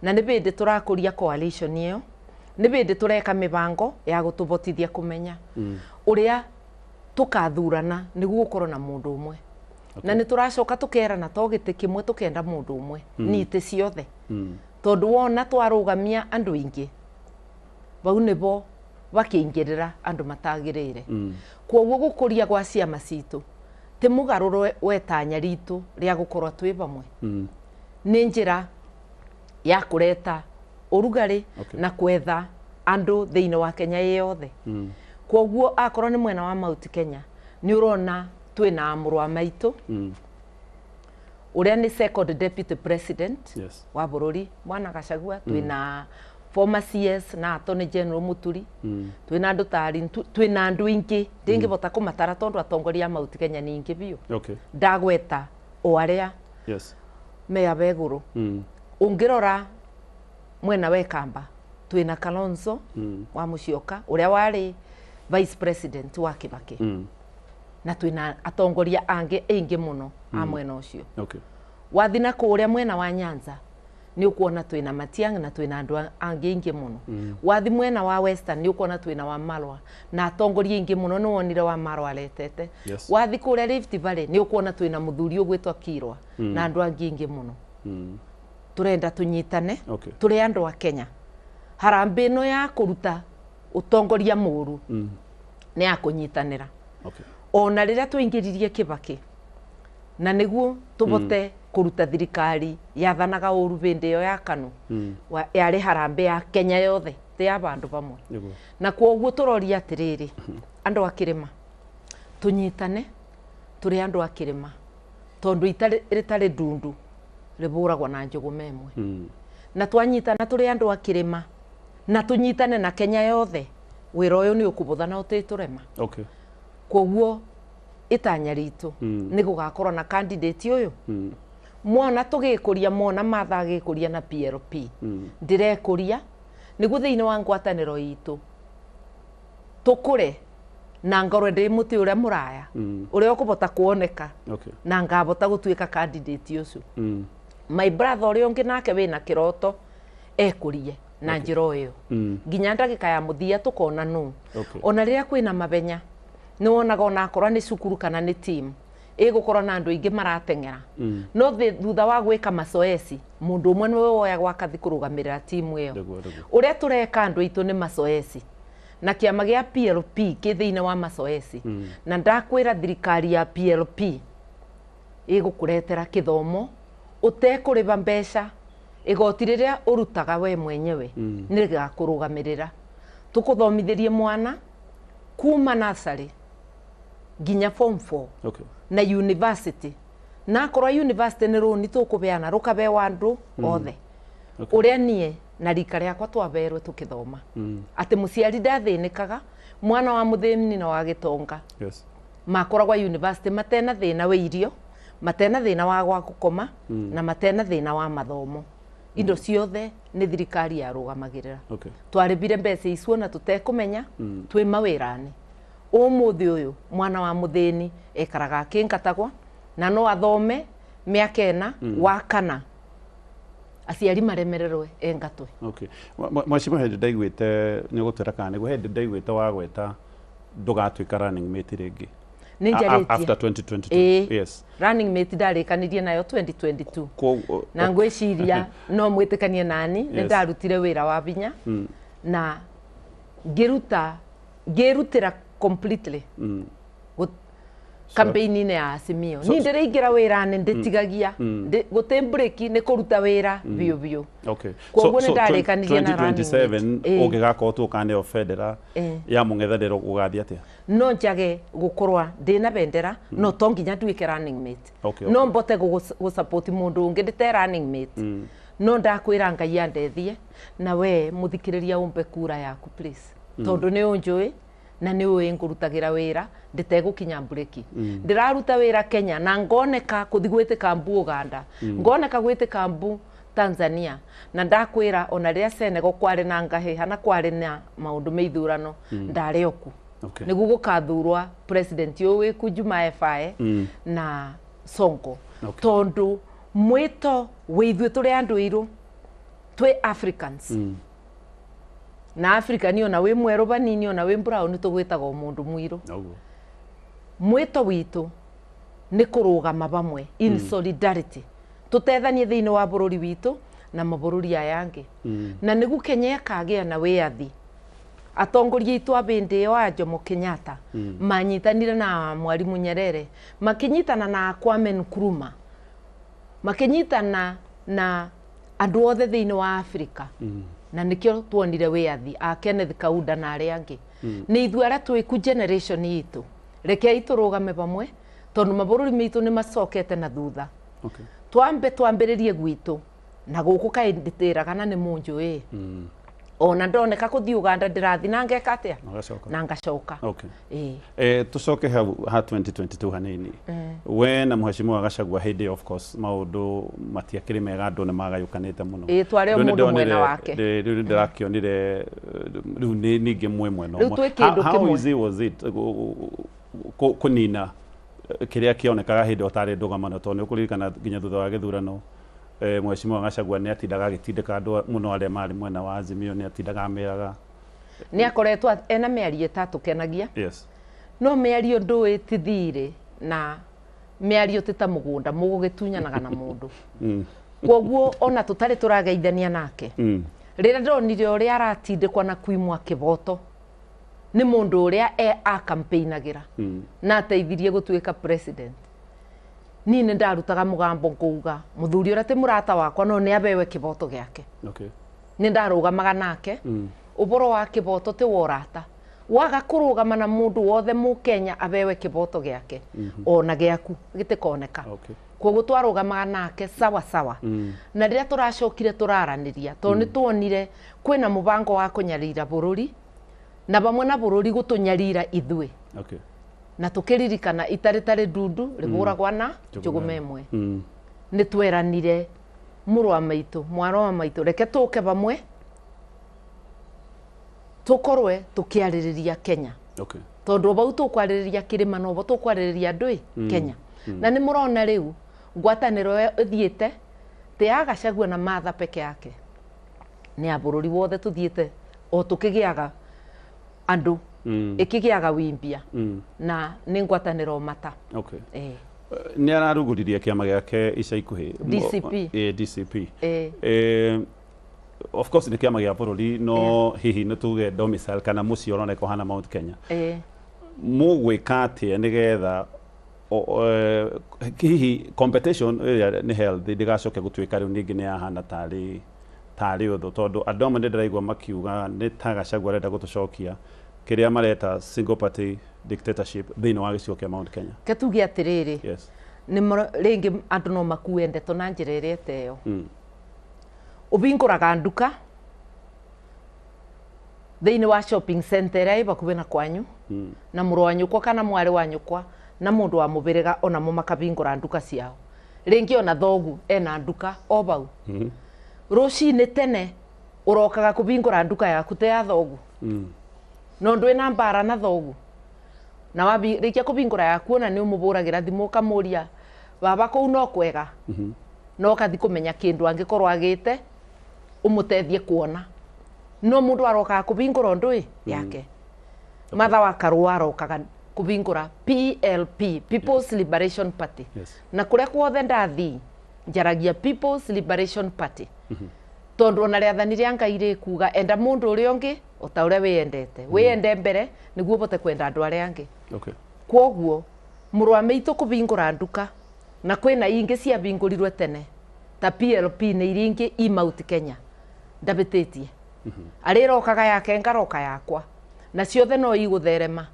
na nĩ bĩndĩ tũrakũria coalition ĩyo, nĩ bĩndĩ tũreka mĩbango ya gũtũbotithia kũmenya ũrĩa tũkathurana nĩguo gũkorwo na mũndũ ũmwe. Na nĩ tũracoka tũkerana to gĩtĩ kĩmwe tũkenda mũndũ ũmwe, ni itĩ ciothe. Tondũ wona twarũgamia andũ aingĩ, bau nĩbo bakĩingĩrĩra andũ matagĩrĩire. Koguo gũkũria gwa ciama citũ ti mũgarũro wetanya ritũ rĩa gũkorwo twĩ bamwe. Nĩ njĩra ya kũreta ũrugarĩ na kwetha andũ thĩinĩ wa Kenya yothe. Koguo akorwo nĩ mwena wa Mount Kenya, nĩ ũrona twĩna mũrwa maitũ ũrĩa nĩ second deputy president wa bũrũri Mwana Gachagua, twĩna former CS na Attorney General Muturi, twĩna andũ tari, twĩna andũ ingĩ ndĩngĩbota kũmatara tondũ atongoria a Mount Kenya nĩ ingĩ biũ. Ndagweta o arĩa meya begũrũ. Ũngĩrora mwena wa Kamba twĩna Kalonzo wa Musyoka ũrĩa warĩ vice president wa Kibaki, na twĩna atongoria angĩ aingĩ mũno a mwena ũcio. Wathi na kũrĩa mwena wa Nyanza nĩ ũkuona twĩna Matiang'i na twĩna andũ angĩ aingĩ mũno. Wathi mwena wa Western nĩ ũkuona twĩna wa Marwa na atongoria aingĩ mũno, nĩ wonire wa Marwa aretete. Wathi kũrĩa Rift Valley nĩ ũkuona twĩna mũthuri ũgwĩtwo Kirwa na andũ angĩ aingĩ mũno. Turenda tunyitane, tũrĩ andũ a Kenya. Harambĩ ĩno ya kũruta ũtongoria mũru nĩ ya kũnyitanĩra. Ona rĩrĩa tũingĩririe Kibaki na nĩguo tũbote kũruta thirikari yathanaga ũru bĩndĩ ĩyo ya KANU, yarĩ harambĩ ya Kenya yothe, ti ya bandũ bamwe. Na koguo tũroria atĩrĩrĩ, andũ a kĩrĩma tũnyitane, tũrĩ andũ a kĩrĩma, tondũ rĩtarĩ ndundu rĩbũragwo na njũgũ memwe. Na twanyitana tũrĩ andũ a kĩrĩma na tũnyitane na Kenya yothe, wĩra ũyũ nĩ ũkũbũtha na ũtĩtũrema. Koguo itanya ritũ nĩ gũgakorwo na candidate ũyũ. Mwana tũgĩkũria mona matha agĩkũria na PLP, ndirekũria nĩguo thĩinĩ wa ngwatanĩro itũ tũkũre na ngorwe ndĩ mũtĩ ũrĩa mũraya ũrĩa ũkũbota kuoneka na ngabota gũtuĩka candidate ũcio. My brother ũrĩa ũngĩ nake wĩna kĩroto ekũrie na njĩra ĩyo nginya ndagĩka ya mũthia tũkona nũ. Ona rĩrĩa kwĩna mabenya nĩ wonaga ona akorwo nĩ cukuru kana nĩ team ĩgũkorwo na andũ aingĩ marateng'era, no thutha wa gwĩka mazoezi mũndũ ũmwe nĩwe woyagwo akathi kũrũgamĩrĩra timu ĩyo. Ũrĩa tũreka andũ aitũ nĩ mazoezi na kĩama gĩa PLP kĩ thĩinĩ wa mazoezi, na ndakwĩra thirikari ya PLP ĩgũkũretera kĩthomo ũtekũrĩba mbeca, igoti rĩrĩa ũrutaga we mwenyewe nĩ rĩgakũrũgamĩrĩra. Tũkũthomithĩrie mwana kuma nursery nginya form 4 na university, na akorwo university nĩ rũni tũkũbeana rũkabewa andũ othe. Ũrĩa niĩ na rika rĩakwa twaberwo tũkĩthoma atĩ mũciari ndathĩnĩkaga, mwana wa mũthĩni na wa gĩtonga makoragwa university matena thĩna wa irio, matena thĩna wa gwa gũkoma na matena thĩna wa mathomo. Indo ciothe nĩ thirikari ya rũgamagĩrĩra. Twarĩbire mbeca icio na tũtekũmenya twĩ mawĩra-inĩ. Ũmũthĩ ũyũ mwana wa mũthĩni ekaraga akĩngatagwa na no athome mĩaka ĩna wa kana aciari maremererwe engatwe. Mwacima hĩndĩ ndaiguĩte nĩ ũgũtwĩra kana nĩguo hĩndĩ ndaiguĩte wagweta ndũgatuĩka running mate rĩngĩ after 2022. Yes, running mate ndarĩkanirie nayo 2022 na ngwĩciria no mwĩtĩkanie nani nĩ ndarutire wĩra wa binya na ngĩrutĩra completely campaign-inĩ ya Azimio. Ni ndĩrĩingĩra wĩra-inĩ ndĩtigagia gũtĩ break nĩ kũruta wĩra biũ biũ. Koguo nĩ ndarĩkanirie na 2027 ũngĩgakorwo tũkaneo federal ya mũng'ethanĩro gũgathiĩ atĩa? No njage gũkorwa ndĩna bendera no to nginya nduĩke running mate. No mbote gũsupport mũndũ ũngĩ ndĩte running mate. No ndakwĩra Ngai andethie na we mũthikĩrĩria umbe kura yaku please, tondũ nĩ ũnjũĩ na nĩ ũĩ ngũrutagĩra wĩra ndĩtegũkinya mbureki. Ndĩraruta wĩra Kenya na ngoneka kũthi gwĩtĩka mbu Uganda, ngoneka gwĩtĩka mbu Tanzania, na ndakwĩra ona rĩrĩa Senegal kwarĩ na ngahĩha na kwarĩ na maũndũ meithurano ndarĩ oku Okay. niguo gukathurwa president uyu wiku Juma Efae na Sonko. Okay. Tondu mwito withwe turi andu iru twi Africans na Africa ni ona wi mweru banini ona wi brown tugwitaga mundu mwiru. Mwito witu ni kurugama bamwe in solidarity, tutethanie thiini wa bururi witu na mabururi aya angi na nigu Kenya kagia na wiathi atongoria itu abindi yo a Jomo Kenyatta manyitanire na Mwalimu Nyerere, makinyitana na Kwame Nkrumah, makinyitana na andu othe thiini wa Africa na nikio tuonire wiathi a Kenneth Kaunda na aria angi ni ithu aria twiku generation itu reke iturugame bamwe tondu mabururi mitu ni macokete na thutha. Okay. Twambiririe gwitu na guku kainditira kana ni munju ona ndoneka kuthi Uganda ndirathi na ngeka atia na ngacoka. Okay. Tucoke ha 2022 hanini we na Mheshimiwa Gachagua hindi of course maundu matiakiri mega andu ni magayukanite muno twari mundu mwena wake riu ndirakionire riu ningi mwena how easy was it kunina kiria kionekaga hindi otari ndugamano tondu kuririkana nginya thutha wa githurano Mheshimiwa Gachagua ni atindaga agitindika andu muno aria mari mwena wa Azimio ni atindaga ameraga ni akoretwo ena miario itatu kenagia. Yes. No miario ndui tithire na miario tita mugunda mugugitunyanaga na mundu koguo ona tutari turageithania nake rira ndonire uria aratindikwa na kuimwa kiboto ni mundu uria a campaignagira na ateithirie gutuika president. Ni ndarutaga mugambo kuuga muthuri uria ti murata wakwa no ni abewe kiboto giake. Okay. Ni ndarugamaga nake uboro wa kiboto ti worata waga kurugama na mundu wothe mu Kenya abewe kiboto giake ona giaku gitikoneka. Okay. Koguo twarugamaga nake sawa sawa na riria turacokire turaraniria tondu tuonire kwina mubango wa kunyarira bururi na bamwe na bururi gutunyarira ithwe. Okay. Na tukiririkana itaritari ndundu riburagwa na njuguma imwe ni tweranire murwa maitu mwaro wa maitu reke tuke bamwe tukorwe tukiaririria Kenya. Okay. Tondu bau tukwariria kirima no bo tukwariria ndui Kenya na ni murona riu ngwataniro ithiite te Gachagua na Martha peke yake ni abururi wothe tuthiite o tukigiaga andu ikigiaga wimbia na ni ngwataniro mata. Okay. Ni araruguririe kiama giake ica ikuhi DCP. DCP. Of course ni kiama gia bururi no hihi ni tuge domicile kana muci oroneka hana Mount Kenya. Mugwika atia nigetha hihi competition ni healthy ndigacoke gutuika riu ningi ni ahana tari uthu tondu andu amwe ndiraigua makiuga ni ta Gachagua arenda gutucokia kiria mareta single party dictatorship thiini wa gicigo kia Mount Kenya. Ketuge atiriri. Yes. Ni ringi andu no makue ndeto na njira iria teyo ubinguraga nduka thiini wa shopping center iria ibakuwe na kwanyu na muru wa nyukwa kana mwari wa nyukwa na mundu wa mubiriga ona mo makabingura nduka ciao ringi ona thogu ena nduka o bau rucini tene urokaga kubingura nduka yaku te ya thogu no ndwina mbara na thogu na wabirikia kubingura yaku ona ni umuburagira thimu kamuria baba kou no kwega no kathi kumenya kindu angikorwo agite umutethie kuona no mundu aroka kubingura ndui yake. Martha wa Karua arokaga kubingura PLP, People's Liberation Party. Yes. Na kuria kwothe ndathi njaragia People's Liberation Party tondu ona riathani ria Ngai rikuga enda mundu uria ungi ota uria wiyendete wiyende mbere niguo bote kwenda andu aria angi. Okay. Kwoguo murwa meitu kubingura nduka na kwina ingi cia bingurirwe tene ta PLP ni iringi i Mount Kenya ndabititie arirokaga yake ngaroka yakwa na ciothe no igutherema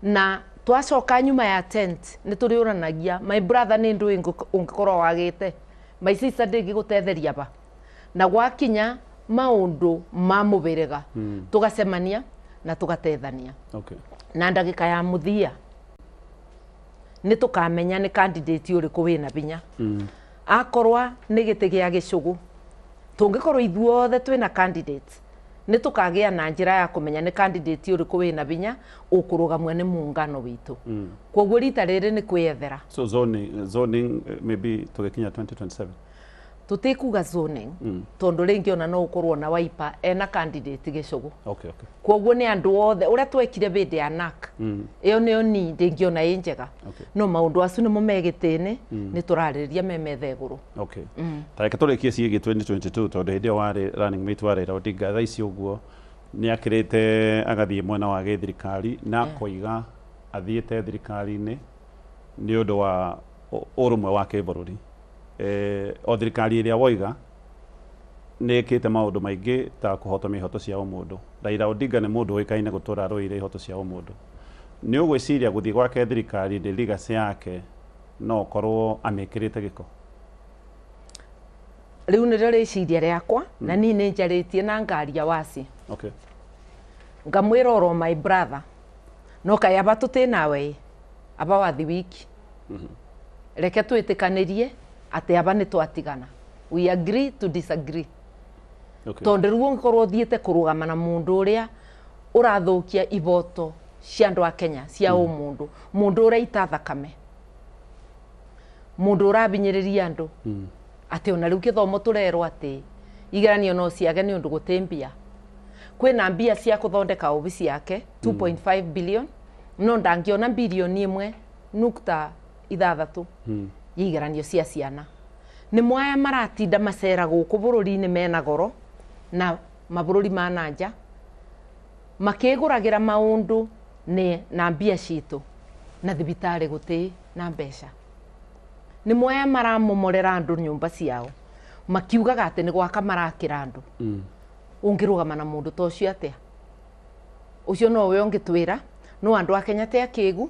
na twacoka nyuma ya tent ni turiuranagia my brother ni ndu ungikorwo wagite my sister ndingigutetheria ba na gwakinya maundu ma mubiriga tugacemania na tugatethania. Okay. Na ndagika ya muthia ni tukamenya ni candidate uriku wina binya akorwa ni giti gia gicugu tungikorwo ithuothe twina candidates nä tå kagä na njä ya kå menya nä candidate å rä kå wä na binya å kå rå gamwe nä muungano witå koguo rita rä rä nä kwä ethera So zoning maybe tugekinya 2027. tå tä kuga zoning tondå rä ngä ona no å korwo na Wiper ena candidate gä cågå Okay. koguo nä andå othe å rä a twekire bä ndä ya NAC ä yo nä yo ni ndä ngä ona ä njega Okay. no maå ndå acu nä mo me gä tä nä nä tå rarä ria memetha igå rå Okay. Tareke turikie ciĩgiĩ 2022 tondũ hĩndĩ ĩyo warĩ running mate wa Raila Odinga thaa ici ũguo nĩ akĩrĩte agathiĩ mwena wa gĩthirikari na koiga athiĩte thirikari-inĩ nĩ ũndũ wa ũrũmwe wa kĩbũrũri. O thirikari ĩrĩa woiga nĩ ĩkĩte maũndũ maingĩ ta kũhotomia ihoto cia ũmũndũ. Raila Odinga nĩ mũndũ ũĩkaine gũtũra arũĩire ihoto cia ũmũndũ. Nĩ ũgwĩciria gũthiĩ gwake thirikari-inĩ legacy yake no korwo amĩkĩrĩte gĩko? rä u nä rä rĩciria rĩakwa na niĩ nĩ njarĩtie na ngaria waci Okay. ngamwĩra oro my brother no kaĩ aba tũtĩ nawe aba wathi wiki reke twĩtĩkanĩrie atĩ aba nĩ twatigana we agree to disagree Okay. tondũ rĩu ũngĩkorwo ũthiĩte kũrũgama na mũndũ ũrĩa ũrathũkia iboto cia andũ a Kenya cia ũmũndũ mũndũ ũraita thakame mũndũ ũrabinyĩrĩria andũ atĩ ona rĩu gĩthomo tũrerwo atĩ igeranio no ciage nĩ ũndũ gũtĩ mbia kwĩna mbia cia kũthondeka obici yake 2.5 billion no ndangĩona bilioni 1.6 ya igeranio cia ciana nĩ mwaya maratinda macera gũkũ bũrũri-inĩ mena goro na mabũrũri ma nanja makĩgũragĩra maũndũ na mbia citũ na thibitarĩ gũtĩ na mbeca nĩ mwaya maramomorera andũ nyũmba ciao makiugaga atĩ nĩ gwaka marakĩra andũ ũngĩrũgama na mũndũ ta ũcio atĩa ũcio nowe ũngĩtwĩra no andũ a Kenya te akĩĩgu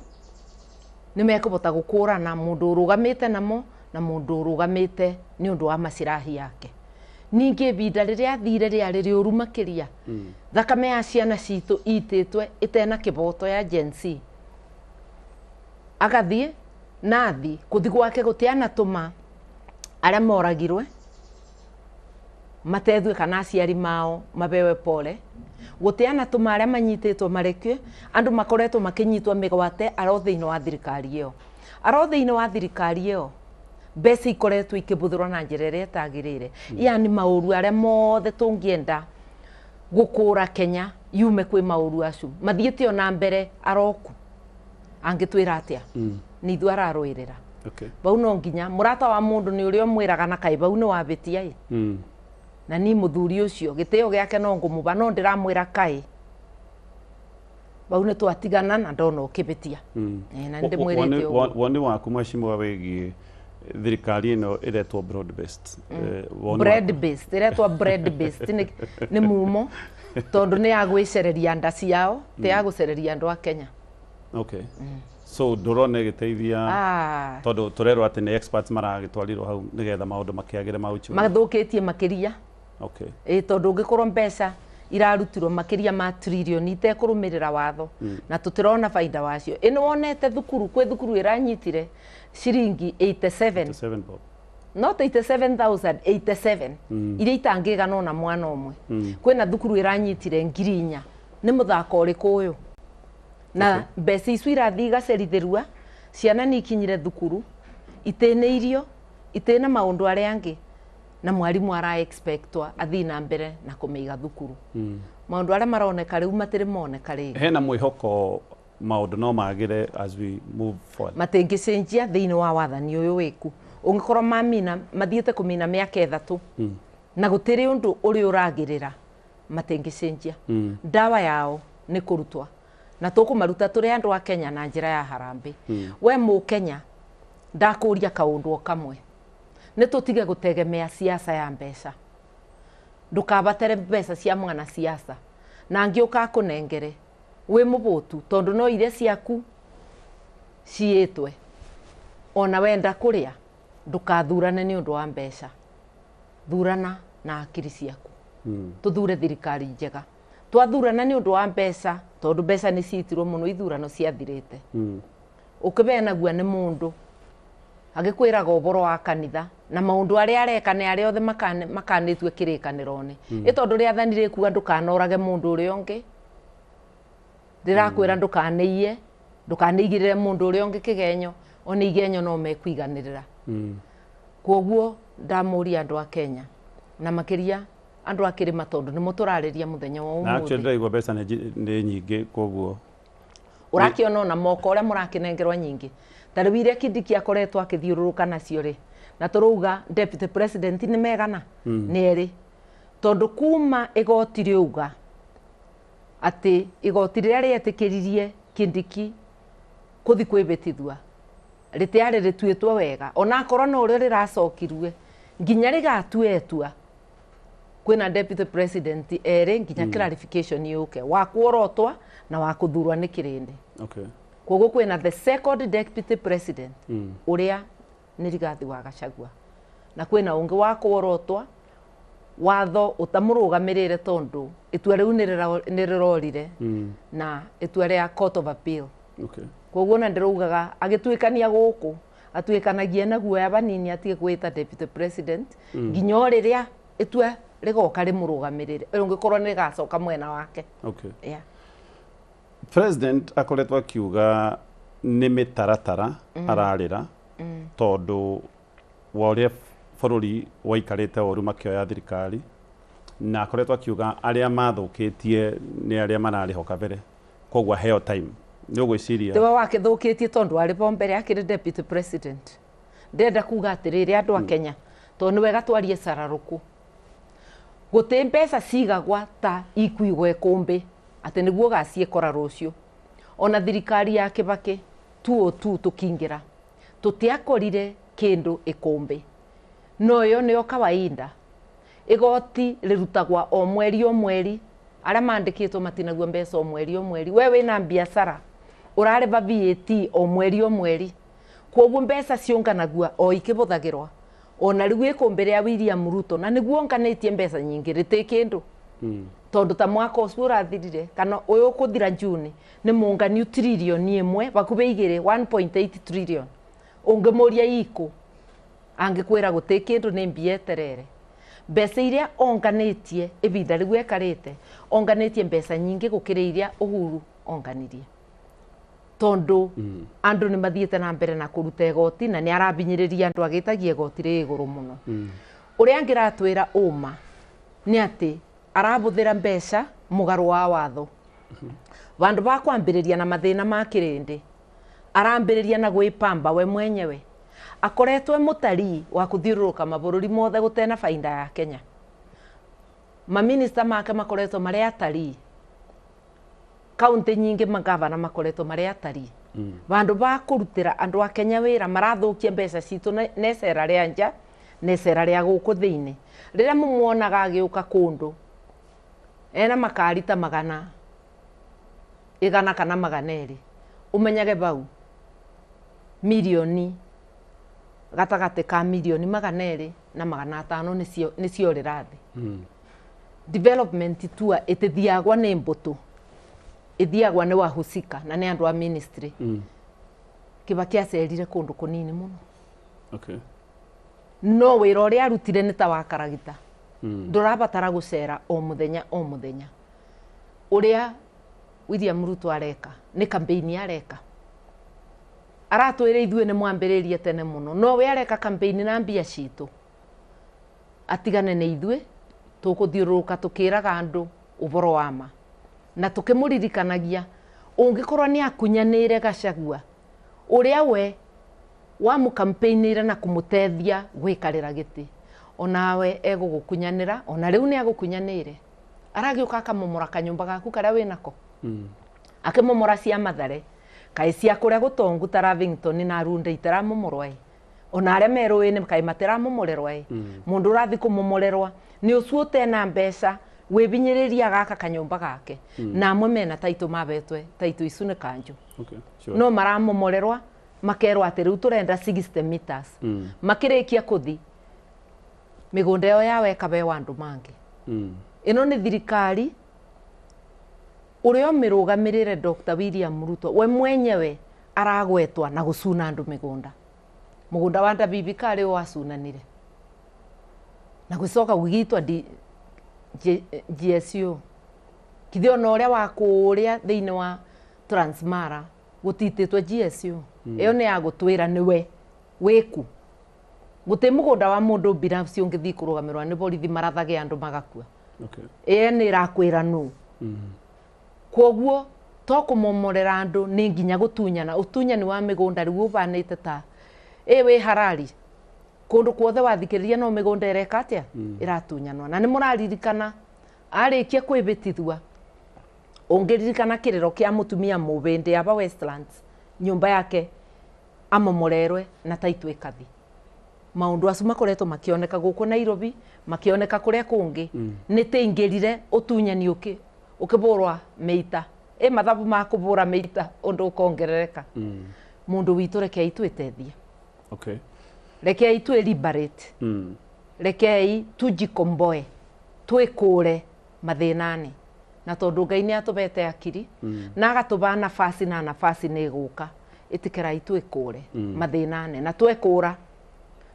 nĩ mekũbota gũkũrana mũndũ ũrũgamĩte namo na mũndũ ũrũgamĩte nĩ ũndũ wa macirahi yake ningĩ ibinda rĩrĩa athire rĩarĩ rĩũru makĩria thakame ya ciana citũ itĩtwe ĩtena kĩboto ya Gen Z agathiĩ nathi kuthi gwake gũteana tũma arĩa moragirwe matethwe kana aciari mao mabewe pole gũteana tũma arĩa manyitĩtwo marekio andũ makoretwo makĩnyitwo mĩgwate aro thĩinĩ wa thirikari ĩyo aro thĩinĩ wa thirikari ĩyo mbeca ikoretwo ikĩbũthĩrwo na njĩra ĩrĩa ĩtagĩrĩire yani maũru arĩa mothe tũngĩenda gũkũra Kenya yume kwĩ maũru acu mathiĩte ona mbere aroku angĩtwĩra atĩa nĩ ithuĩ ararũĩrĩra bau no nginya mũrata wa mũndũ nĩ ũrĩa ũmwĩraga na kaĩ bau nĩ wabĩtia na ni mũthuri ũcio gĩtĩo gĩake no ngũmũba no ndĩramwĩra kaĩ bau nĩ twatigana na ndona ũkĩbĩtia na ndĩmwĩrĩte ũguo woni waku mheshimiwa wĩgiĩ thirikari ĩno ĩretwo broad based bread based ĩretwo bread based nĩ mumo tondũ nĩ ya gwĩcereria nda ciao te ya gũcereria andũ a Kenya. Okay. So ndũrona ĩgĩteithia tondũ tũrerwo atĩ nĩ experts maragĩtwarirwo hau nĩgetha maũndũ makĩagĩre mauchu mathũkĩtie makĩria. Okay. Tondũ ũngĩkorwo mbeca irarutirwo makĩria ma tririoni itekũrũmĩrĩra watho na tũtirona baida wacio ĩno wonete thukuru kwĩ thukuru ĩranyitire ciringi 87 not 87,000 87 iria itangĩgana ona mwana ũmwe kwĩna thukuru ĩranyitire 4,000 nĩ mũthako ũrĩkũ ũyũ na mbeca icu irathiĩ igacerithĩrua ciana nĩ ikinyire thukuru itĩna irio itĩna maũndũ arĩa angĩ na mwarimu ara expectwa athii na mbere na kũmĩiga thukuru maũndũ arĩa maroneka rĩu matirĩ moneka rĩngĩ hena mwĩhoko maũndũ no magĩre as we move forward matingĩcenjia thĩinĩ wa wathani ũyũ wĩku ũngĩkorwo mamina mathiĩte kũmina mĩaka 3 na gũtirĩ ũndũ ũrĩa ũragĩrĩra matingĩcenjia ndawa yao nĩ kũrutwa na tũkũmaruta tũrĩ andũ a Kenya na njĩra ya harambĩ we Mũkenya ndakũria kaũndũ kamwe nĩ tũtige gũtegemea siasa ya mbeca ndũkabatere mbeca cia mwana siasa na ngĩũka kũnengere wĩ mũbũtu tondũ no iria ciaku ciĩtwe ona wenda kũrĩa ndũkathurane nĩ ũndũ wa mbeca thurana na akiri ciaku tũthure thirikari njega twathurana nĩ ũndũ wa mbeca tondũ mbeca nĩ ciitirwo mũno ithurano ciathirĩte ũkĩbenaguo nĩ mũndũ agĩkwĩraga ũboro wa kanitha na maundu aria areka ne aria othe makanitwe kirikanirone itondu riathanire kuga ndukanorage mundu uri ongi ndirakwira ndukaneiye ndukaneigirire mundu uri ongi kigenyo ona igenyo no mekwiganirira koguo ndamuria andu a Kenya na makiria andu akirima tondu nimo turariria muthenya wa umuthi na actually ndaigwa mbeca ni nyingi koguo urakiona ona moko uria murakinengerwa nyingi tariu iria Kindiki akoretwo akithiururuka nacio ri na turuga deputy president ni megana ni eri tondu kuma igoti riuga ati igoti riria rietikiririe Kindiki kuthi kwibitithua ritiari rituitwo wega ona akorwo no uri riracokirwe nginya rigatuetua kwina deputy president eri nginya clarification yuke wa kuorotwa na wa kuthurwa ni kirindi okay koguo kwina the second deputy president uria ni Rigathi wa Gachagua na kwina ungi wa kuorotwa watho utamurugamirire tondu itua riu ni rirorire na itua ria Court of Appeal okay koguo na ndirugaga agituikania guku atuikanagie na guoya banini atige gwita deputy president nginya riria itua rigoka rimurugamirire ungikorwo ni gacoka mwena wake okay yeah president akoretwo akiuga ni mitaratara ararira tondu wa uria bururi waikarite oru makioya thirikari na akoretwo akiuga aria mathukitie ni aria marariho kabere koguo heo time ni ugwiciria tiwa wakithukitie tondu ari bo mbere akiri deputy president ndenda kuga atiriri andu a Kenya tondu ni wega twarie sararuku guti mbeca cigagwa ta ikuigwa ikumbi ati niguo gaciekora rucio ona thirikari ya Kibaki 202 tukingira tutiakorire kindu ikumbi no yo nio kawaida igoti rirutagwa o mweri aria mandikitwo matinagua mbeca o mweri we wina biashara urareba VAT o mweri koguo mbeca cionganagua o ikibuthagirwa ona riu ikumbi ria William Ruto na niguo nganitie mbeca nyingi riti kindu tondu ta mwaka ucio urathirire kana uyu ukuthira June ni mungani trillion imwe bakube igire 1.8 trillion ungemuria iko angikwira guti kindu ni mbia terere mbeca iria onganitie ibinda riu ekarite onganitie mbeca nyingi gukira iria Uhuru onganirie tondu andu ni mathiete na mbere na kuruta igoti na ni arabinyiriria andu agitagia igoti ri iguru muno uria angiratwira uma ni ati arabuthira mbeca mugaru wa watho vandu ba kwambiriria na mathina ma kirindi arambiriria na gwipamba we mwenyewe akoretwe mutari wa kuthiururuka mabururi mothe gutena faida ya Kenya maminista make makoretwo mari atari kaunti nyingi magavana makoretwo mari atari vandu ba kurutira andu a Kenya wira marathukia mbeca citu nesera ria nja nesera ria guku thiini riria mumuonaga agiuka kundu ena makarita magana igana kana maganeri umenyage bau milioni gatagate ka milioni maganeri na magana 5 nicio rirathi development tour itithiagwa ni mbutu ithiagwa ni wahusika na ni andu a ministry Kibaki acerire kundu kunini muno okay no wira uria arutire ni ta wakaragita ndurabatara gucera o muthenya uria William Ruto areka ni campaign areka aratwire ithue ni mwambiririe tene muno no we areka campaign na mbia citu atigane ni ithue tukuthiururuka tukiraga andu uboro wa ma na tukimuririkanagia ungikorwa ni akunyanire Gachagua uria we wa mu campaignire na kumutethia gwikarira giti onawe egugukunyanira ona riu ni agukunyanire aragiuka akamomora kanyumba gaku karia winako akimomora cia Mathare kai cia kuria gutongu ta Lavington na Runde itaramomorwa ona aria meruini kai matiramomorerwa mundu urathi kumomorerwa ni ucio tena mbeca wibinyiriria gaka kanyumba gake na amwe mena taito mabetwe taito icu ni kanju okay sure no maramomorerwa makerwa ati riu turenda 60 meters makirikia kuthi migunda yo yawe kabe wandu mangi ino ni thirikari urio mirugamirire Dr. William Ruto we mwenyewe aragwetwa na gucuna andu migunda wa Ndabibi kari wacunanire na gwicoka gwigitwa GSU kithio no ria wa kuria thiini wa Transmara gutititwe GSU iyo ni ya gutwira niwe wiku guti mugunda wa mundu binafsi ungithi kurugamirwa ni borithi marathage andu magakua okay ni rakwira nu koguo to kumomorera andu ni nginya gutunyana utunyani wa migunda riu ubanite ta we harari kundu kuothe wathikiriria no migunda ireka atia iratunyanwa na ni muraririkana arikia kwibitithua ungiririkana kiriro kia mutumia mubindi aba Westlands nyumba yake amomorerwe na taitu ikathi maundu acu makoretwo makioneka guku Nairobi makioneka kuria kungi ni teingirire utunyani ukiburwa meita mathabu makubura meita undu ukongerereka mundu witu rekei twitethie okay rekei twi liberate rekei tujikomboe twikure mathinani na tondu Ngai ni atubete akiri na agatuba nafasi na nafasi ni guka itikerai twikure mathinani na twekura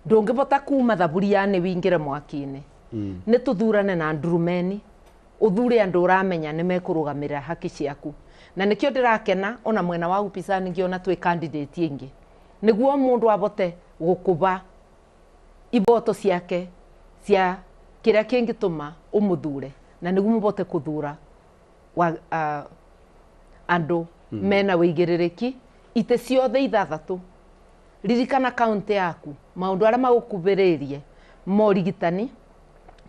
ndungibota kuma thaburiani wingire mwakini ni tuthurane na ndurumeni uthure andu uramenya ni mekurugamirira haki ciaku na nikio ndirakena ona mwena wa upinzani ngiona twi candidate ingi niguo mundu abote gukuba iboto ciake cia kiria kingituma umuthure na niguo mubote kuthura andu mena wigiririki ite ciothe ithathatu ririkana kaunti yaku maundu aria magukubiririe morigitani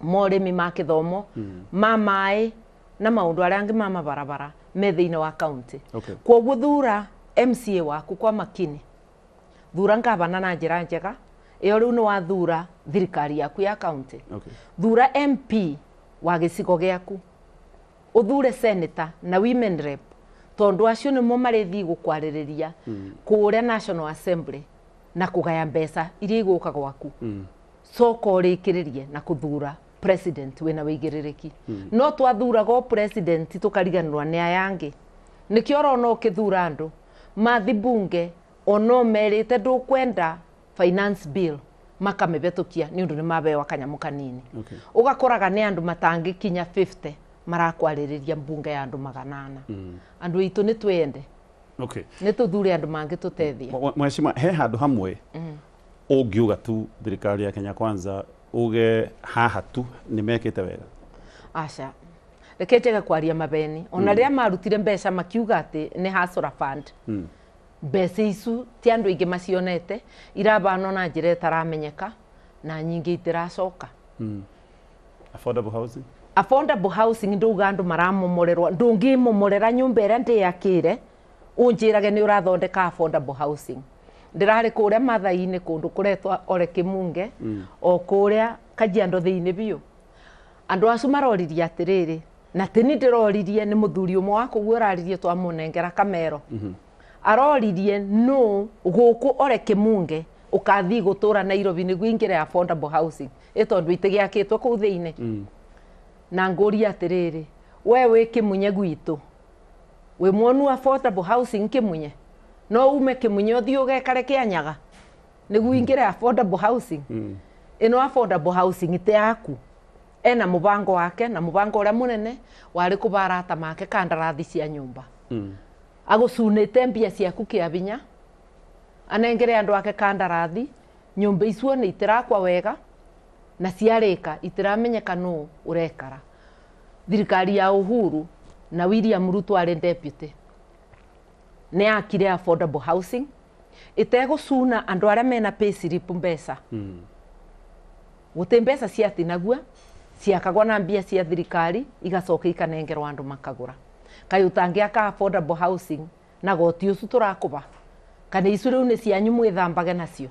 morimi ma kithomo ma mai na maundu aria angi ma mabarabara me thiini wa kaunti koguo thura MCA waku kwa makini thura ngavana na njira njega iyo riu ni wathura thirikari yaku ya kaunti thura MP wa gicigo giaku uthure senator na women rep tondu acio ni mo marithi gukwaririria kuria National Assembly na kugaya mbeca iria iguka gwaku soko urikiririe na kuthura president wina wigiririki no twathura go president tukariganirwa ni ayangi nikio rona ukithura andu mathi bunge ono merite ndukwenda finance bill makamebetukia ni undu ni mabewa kanyamu kanini ugakoraga ni andu matangi kinya 50 marakwaririria mbunge ya andu 800 andu itu ni twende ni tuthure andu mangi tutethia mweshima he handu hamwe ungiuga tu thirikari ya Kenya Kwanza uge haha tu nimekite wega aca reketega kwaria mabeni ona ria marutire mbeca makiuga ati ni hasora fund mbeca icu ti andu ingi macionete irabana na njira itaramenyeka na nyingi itiracoka affordable housing nduga andu maramomorerwa ndungimomorera nyumba iria ndiyakire unjirage ni urathondeka affordable housing ndirari kuria mathaini kundu kuretwa ore Kimunge o kuria Kajiado thiini biu andu acu maroririe atiriri na tini ndiroririe ni muthuri umwe wa kuguo uraririe twa munengera Kamero aroririe no guku ore Kimunge ukathi gutura Nairobi ni gwingire affordable housing itondu itigiakitwe ku thiini na nguria atiriri we wi Kimunye gwitu we mwonu affordable housing Kimunye no ume Kimunye uthio gekare Kianyaga ni gwingire affordable housing ino affordable housing ite yaku ena mubango wake na mubango uria munene wari kubarata make kandarathi cia nyumba agucunite mbia ciaku kiabinya anengere andu ake kandarathi nyumba icio ni itirakwa wega na ciarika itiramenyeka no urekara thirikari ya Uhuru na William Ruto ari deputy ni akire affordable housing itegucuna andu aria mena pay slip mbeca guti mbeca cia tinagua ciakagwa na mbia cia thirikari igacoka ikanengerwa andu makagura kai utangiaka affordable housing na goti ucu turakuba kana icu riu ni cianyu mwithambage nacio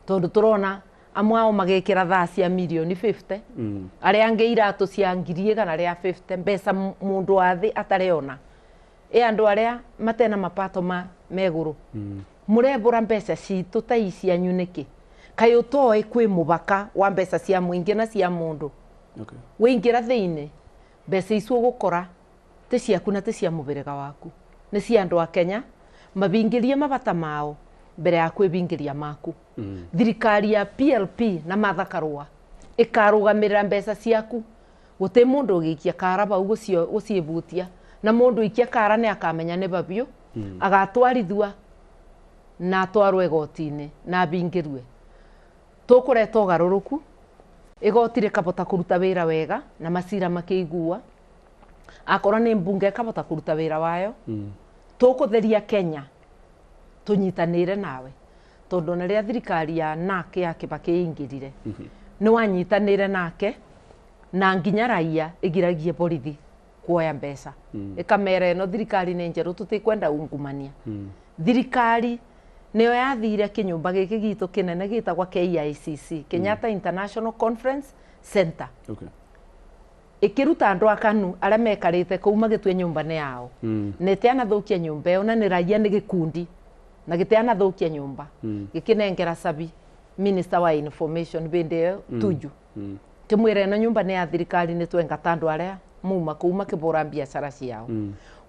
tondu turona amwe ao magekira thaa cia milioni 50 aria angi iratu cia ngiri kana ria 50 mbeca mundu athi atareona andu aria matena mapato meguru murebura mbeca citu ta icianyu niki kai utoi kwi mubaka wa mbeca cia muingi na cia mundu wingira thiini mbeca icu gukora ti ciaku na ti cia mubiriga waku ni cia andu a Kenya mabingirie mabata mao mbere ya kwibingiria maku thirikari ya PLP na Martha Karua ikarugamirira mbeca ciaku guti mundu ugikia kara bau guciebutia na mundu ikia kara ni akamenya ni babio agatwarithua na atwarwo igoti-ini na bingirwe tukureta ugaruruku igoti rikabota kuruta wira wega na macira makiigua akorwo ni mbunge ikabota kuruta wira wayo tukutheria Kenya tunyitanire nawe tondu na ria thirikari ya NARC ya Kibaki ingirire ni wanyitanire nake na nginya raia igiragie borithi kuoya mbeca ikamera ino thirikari ni njeru tutikwenda ungumania thirikari niyo yathire kinyumba giki gitu kinene gitagwa KICC Kenyatta International Conference Center ikiruta andu akanu aria mekarite kuu magitwe nyumba ni yao netiana thukia nyumba iyo na ni raia ni gikundi na gitiana thukia nyumba gikinengera Sabi Minister wa Information binde Tuju kimwire na nyumba ni ya thirikari ni twenga tandu aria muma kuu makibura biashara ciao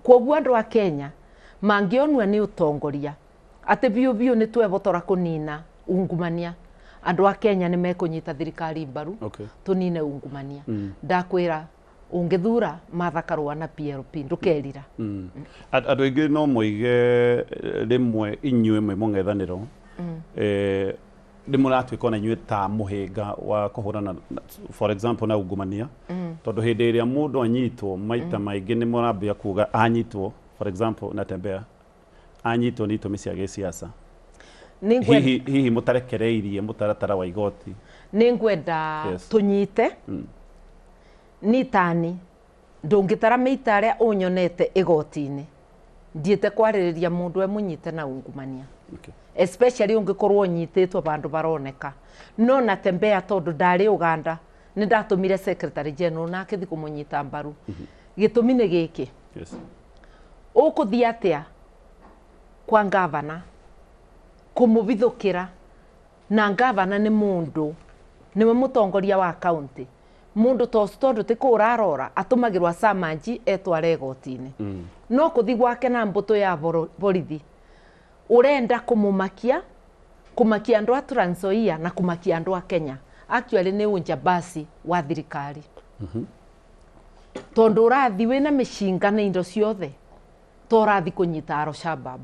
kwoguo andu a Kenya mangionwa ni utongoria ati biu ni twebotora kunina ungumania andu a Kenya ni mekunyita thirikari mbaru tunine ungumania ndakwira ungithura Martha Karua na PLP ndukerira andu aingi no moige rimwe inyue mwe mungethaniro nimuratuika na inyue ta muhinga wa kuhurana for example na ungumania tondu hindi iria mundu anyitwo maita maingi ni murambia kuga anyitwo for example na Tembea anyitwo ni itumi cia gisiasa hihi mutarekereirie mutaratara wa igoti ningwenda tunyite nitani ndungitara meita aria unyonete igoti-ini ndiete kwaririria mundu we munyite na ungumania especially ungikorwo unyititwo bandu baroneka no na Tembea tondu ndari Uganda ni ndatumire secretary general na akithi kumunyita mbaru gitumi ni giki ukuthia atia kwa ngavana kumubithukira na ngavana ni mundu niwe mutongoria wa county mundu tondu tikura arora atumagirwa samanji etware igoti-ini no kuthi gwake na mbuto ya borithi urenda kumakia andu a Trans Nzoia na kumakia andu a Kenya actually ni unjabasi wa thirikari tondu urathi wina mishinga na indo ciothe torathi kunyita Al-Shabab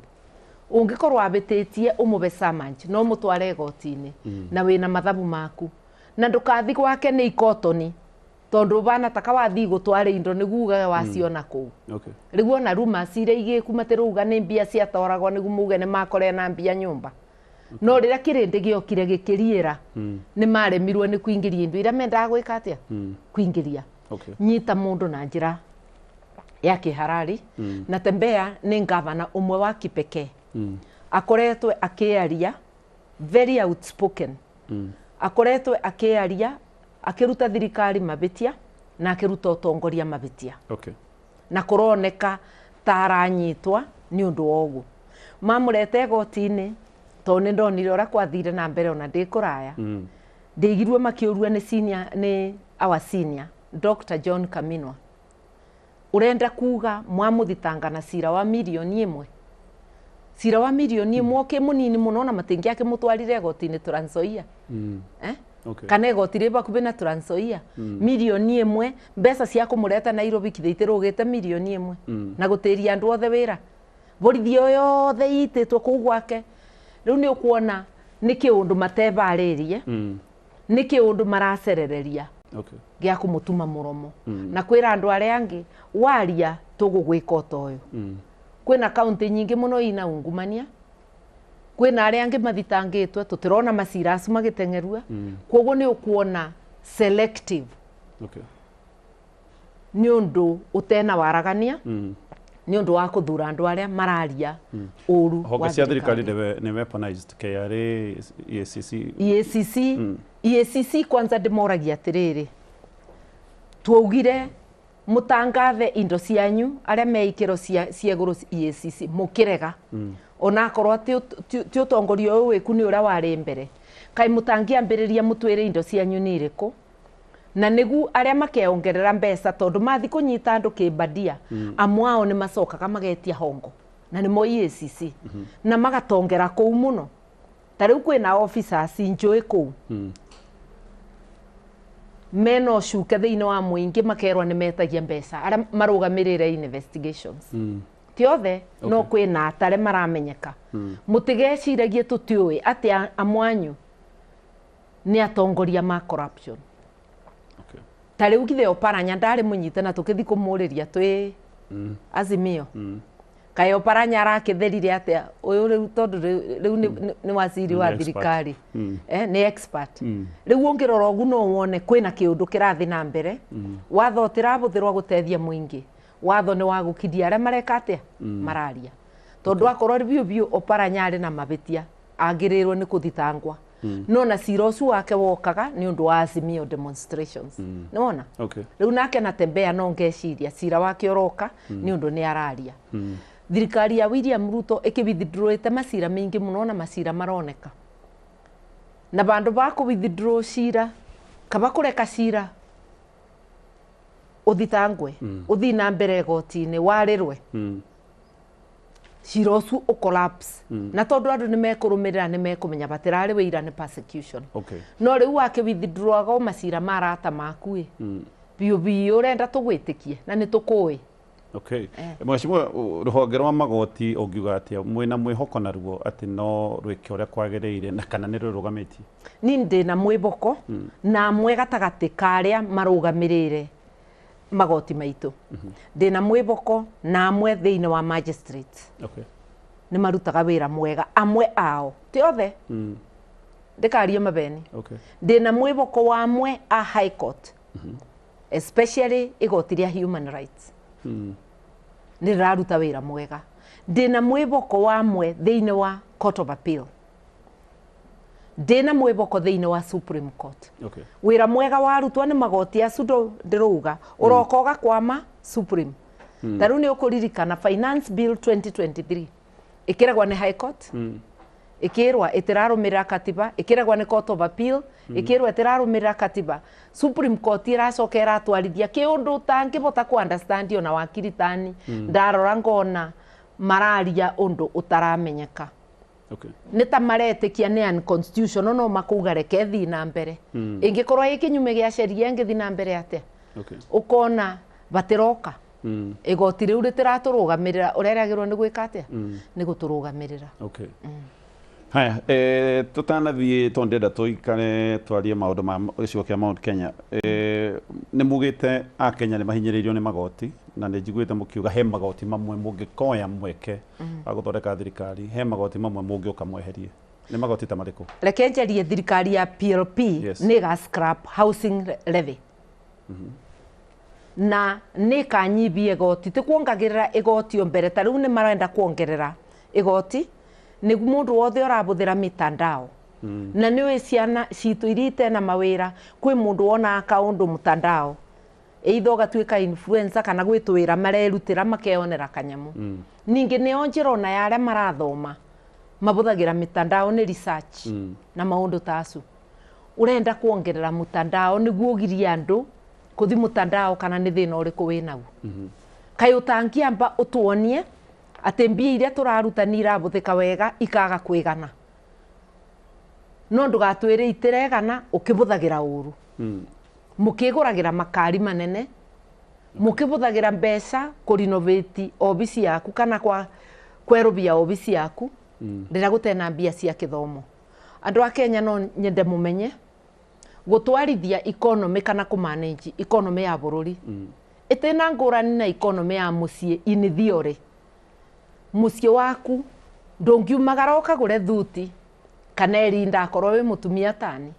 ungikorwo abititie umube samanji no mutware igoti-ini na wina mathabu maku na ndukathi gwake ni ikotoni tondu bana taka wathi gutware indo niguga waciona kuu rigu na ruma cire igiku matiruga ni mbia cia toragwo nigu muge ni makore na mbia nyumba no riria kirindi giokire gikiriira ni maremirwe ni kuingiria indu ira mendaga gwika atia kuingiria nyita mundu na njira ya kiharari na Tembea ni ngavana umwe wa kipekee akoretwe akiaria very outspoken akoretwe akiaria akiruta thirikari mabitia na akiruta utongoria mabitia na kuroneka taranyitwa ni undu wogu mamurete igoti-ini toni ndonire ora kwathire na mbere ona ndikuraya ndigirwe makiurua ni our senior Dr. John Kaminwa urenda kuga mwamuthitanga na cira wa milioni 1 cira wa milioni 1 ke munini muno na matingi ake mutwarire igoti-ini Trans Nzoia kana igoti ri bakubi na Trans Nzoia milioni 1 mbeca cia kumureta Nairobi kithiite rugite milioni 1 na gutiria andu othe wira borithi yothe ititwo kuu gwake riu ni ukuona ni kiundu matebaririe ni kiundu maracerereria gia kumutuma muromo na kwira andu aria angi waria tugugwika utoyo kwina kaunti nyingi muno ina ungumania kwina aria angi mathitangitwe tutirona macira acu magitengerua kwoguo ni ukuona selective ni undu utena waragania ni undu wa kuthura andu aria mararia uru honge cia thirikari ni weaponized KRA EACC kwanza ndimoragia atiriri tuaugire mutangathe indo cianyu aria meikiro cia iguru EACC mukirega ona akorwo ti utongoria uyu wiku ni uria wari mbere kai mutangiambiriria mutwire indo cianyu ni iriku na nigu aria makeongerera mbeca tondu mathi kunyita andu kibadia amwao ni macokaga magetia hongo na nimo EACC na magatongera kuu muno tariu kwina officers njui kuu mena ũcuke thĩinĩ wa mũingĩ makerwo nĩ metagia mbeca arĩa marũgamĩrĩre investigations ti othe no kwĩna atare maramenyeka mũtigeciragie tũtiũĩ atĩ amwanyu nĩ atongoria ma corruption ta rĩu githe Oparanya ndarĩ mũnyite na tũkĩthi kũmũrĩria twĩ Azimio kaĩ Oparanya arakĩtherire atĩa ũyũ rĩu tondũ rĩu nĩ waziri wa thirikari nĩ expert rĩu ũngĩrora ũguo no wone kwĩna kĩũndũ kĩrathiĩ na mbere watho ũtirahũthĩrwo gũteithia mũingĩ watho nĩ wa gũkidia arĩa mareka atĩa mararia tondũ akorwo biũ Oparanya arĩ na mahĩtia agĩrĩirwo nĩ kũthitangwa no na cira ũcio wake wokaga nĩ ũndũ wa Azimio demonstrations nĩ wona rĩu nake Natembeya no ngeciria cira wake ũroka nĩ ũndũ nĩ araria thirikari ya William Ruto ĩkĩwithdrawĩte macira mĩingĩ mũno na macira maroneka na bandũ ba kũwithdraw cira kaba kũreka cira ũthitangwe ũthiĩ na mbere goti-inĩ warĩrwe cira ũcio ũcollapse na tondũ andũ nĩ mekũrũmĩrĩra nĩ mekũmenya batirarĩ wĩira nĩ persecution no rĩu wakĩwithdrawaga macira marata maku biũ ũrenda tũgwĩtĩkie na nĩ tũkũĩ Mheshimiwa rũhonge rwa magoti ũngiuga atĩa mwĩna mwĩhoko naruo atĩ no rwĩke ũrĩa kwagĩrĩire na kana nĩ rũrũgamĩtie niĩ ndĩna mwĩhoko na amwe gatagatĩ ka arĩa marũgamĩrĩire magoti maitũ ndĩna mwĩhoko na amwe thĩinĩ wa magistrate nĩ marutaga wĩra mwega amwe ao ti othe ndĩkarie mabeni ndĩna mwĩhoko wa amwe a high court especially igoti rĩa human rights nĩ rĩraruta wĩra mwega ndĩna mwĩhoko wa amwe thĩinĩ wa court of appeal ndĩna mwĩhoko thĩinĩ wa Supreme Court wĩra mwega warutwo nĩ magoti acu ndĩrauga ũroka ũgakwama Supreme ta rĩu nĩ ũkũririkana Finance Bill 2023 ĩkĩregwa nĩ High Court ĩkĩrwa ĩtirarũmĩrĩra katiba ĩkĩregwa nĩ Court of Appeal ĩkĩrwa ĩtirarũmĩrĩra katiba Supreme Court ĩracoka ĩratwarithia kĩũndũ ũtangĩbota ku understand ona wakiri tani ndarora ngona mararia ũndũ ũtaramenyeka nĩ ta maretĩkia nĩ unconstitutional no makuga reke thiĩ na mbere ĩngĩkorwo ĩkĩnyume gĩa sheria ĩngĩthiĩ na mbere atĩa ũkona batiroka igoti rĩu rĩtiratũrũgamĩrĩra ũrĩa rĩagĩrĩirwo nĩ gwĩka atĩa nĩ gũtũrũgamĩrĩra haya tũtanathiĩ tondenda tũikare twarie maũndũ ma gĩcigo kĩa Mount Kenya nĩ mugĩte Akenya nĩ mahinyĩrĩirio nĩ magoti na nĩ njiguĩte mũkiuga he magoti mamwe mũngĩkoya mweke wa gũthondeka thirikari he magoti mamwe mũngĩũka mweherie nĩ magoti ta marĩkũ reke njarie thirikari ya PLP nĩ ga scrap housing levy na nĩ kanyibie igoti ti kuongagĩrĩra igoti o mbere ta rĩu nĩ marenda kuongerera igoti nĩguo mũndũ wothe ũrabũthĩra mitandao na nĩ ũĩ ciana citũ iria itena mawĩra kwĩ mũndũ wona kaũndũ mtandao either ũgatuĩka influencer kana gwĩtwĩra marerutĩra makeonera kanyamu ningĩ nĩyo njĩra ona ya arĩa marathoma mabũthagĩra mitandao nĩ research na maũndũ tacu ũrenda kuongerera mtandao nĩguo ũgirie andũ kuthi mtandao kana nĩ thĩna ũrĩkũ wĩnaguo kaĩ ũtangĩamba ũtuonie atĩ mbia iria tũraruta nĩ irabũthĩka wega ikaga kwĩgana no ndũgatwĩre itiregana ũkĩbũthagĩra ũru mũkĩgũragĩra makari manene mũkĩbũthagĩra mbeca kũrinovate obici yaku kana kwerũbia obici yaku rĩrĩa gũtena mbia cia kĩthomo andũ a Kenya no nyende mũmenye gũtwarithia economy kana kũmanage economy ya bũrũri ĩtĩna ngũrani na economy ya mũciĩ in theory mũciĩ waku ndũngiumagara ũkagũre thuti kana erinda akorwo wĩ mũtumia tani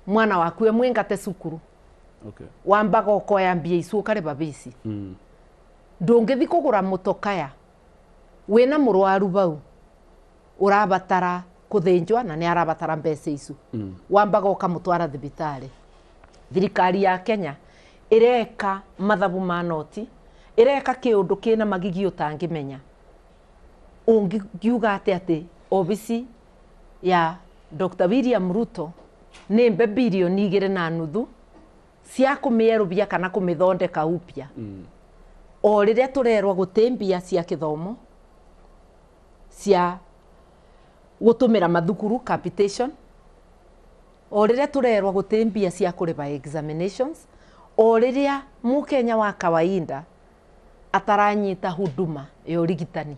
mwana waku mwĩngate cukuru wambaga ũkoya mbia icu ũkarĩba bici ndũngĩthi kũgũra mũtokaya wĩna mũrwaru bau ũrabatara kũthĩnjwa na nĩ arabatara mbeca icu wambaga ũkamũtwara thibitarĩ thirikari ya Kenya ĩreka mathabu ma noti ĩreka kĩũndũ kĩna magigi ũtangĩmenya ũngiuga atĩ obici ya Dr. William Ruto nĩ mbe bilioni 2.5 cia kũmĩerũbia kana kũmĩthondeka upya o rĩrĩa tũrerwo gũtĩ mbia cia kĩthomo cia gũtũmĩra mathukuru capitation o riria turerwa guti mbia cia kuriba examinations, o riria mukenya wa kawaida ataranyita huduma ya urigitani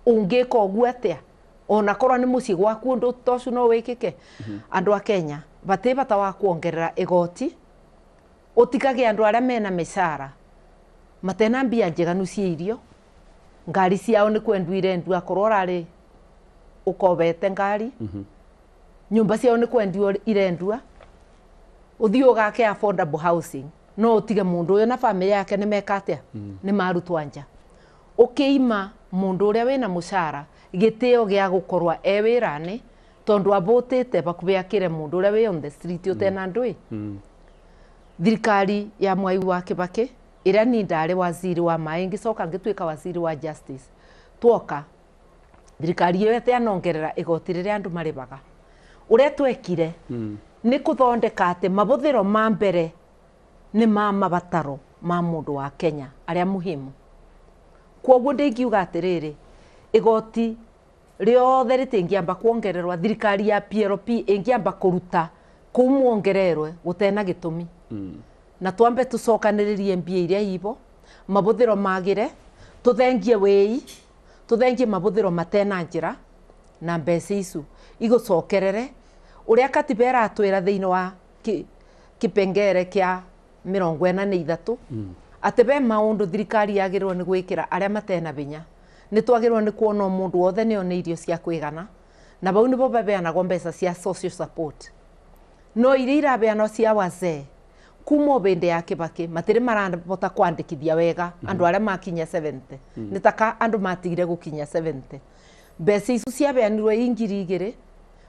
ungika uguo atia ona korwa ni mucii gwaku undu tocu no wikike. Andu a Kenya bati bata wa kuongerera igoti utikage andu aria mena mishara matena mbia njeganu cia irio, ngari ciao ni kwendu irendu akorwo urari ukobete ngari, nyumba ciao ni kwendu irendua, uthii ugake affordable housing, no utige mundu uyu na family yake ni mekatia ni marutwa nja. Ukiima mundu uria wina mushara gitio gia gukorwa ewirani tondu abotete bakube akire mundu uria wi on the street utena ndui. Thirikari ya Mwai wa Kibaki iria ni ndari waziri wa mai ngicoka ngituika waziri wa justice, twoka thirikari iyo yanongerera igoti riria andu maribaga. Uria twekire ni kuthondeka ati mabuthiro ma mbere ni ma mabataro ma mundu wa Kenya aria muhimu. Kwoguo ndingiuga atiriri igoti riothe ritingiamba kuongererwa, thirikari ya PLP ingiamba kuruta kumuongererwe gutena gitumi. Na twambe tucokaniririe mbia iria ibo, mabuthiro magire, tuthengie wei, tuthengie mabuthiro matena njira na mbeca icu igucokerere uria katiba iratwira thiini wa kipengere kia 43 ati be maundu thirikari yagirwo ni gwikira aria matena binya. Ni twagirwo ni kuona mundu wothe ni one irio cia kwigana, na bau nibo babeanagwo mbeca cia social support. No iria irabeanwo cia wazee kuma bende ya Kibaki matiri marabota kwandikithia wega andu aria makinya 70 ni taka andu matigire gukinya 70. Mbeca icu ciabeanirwo ingiri igiri,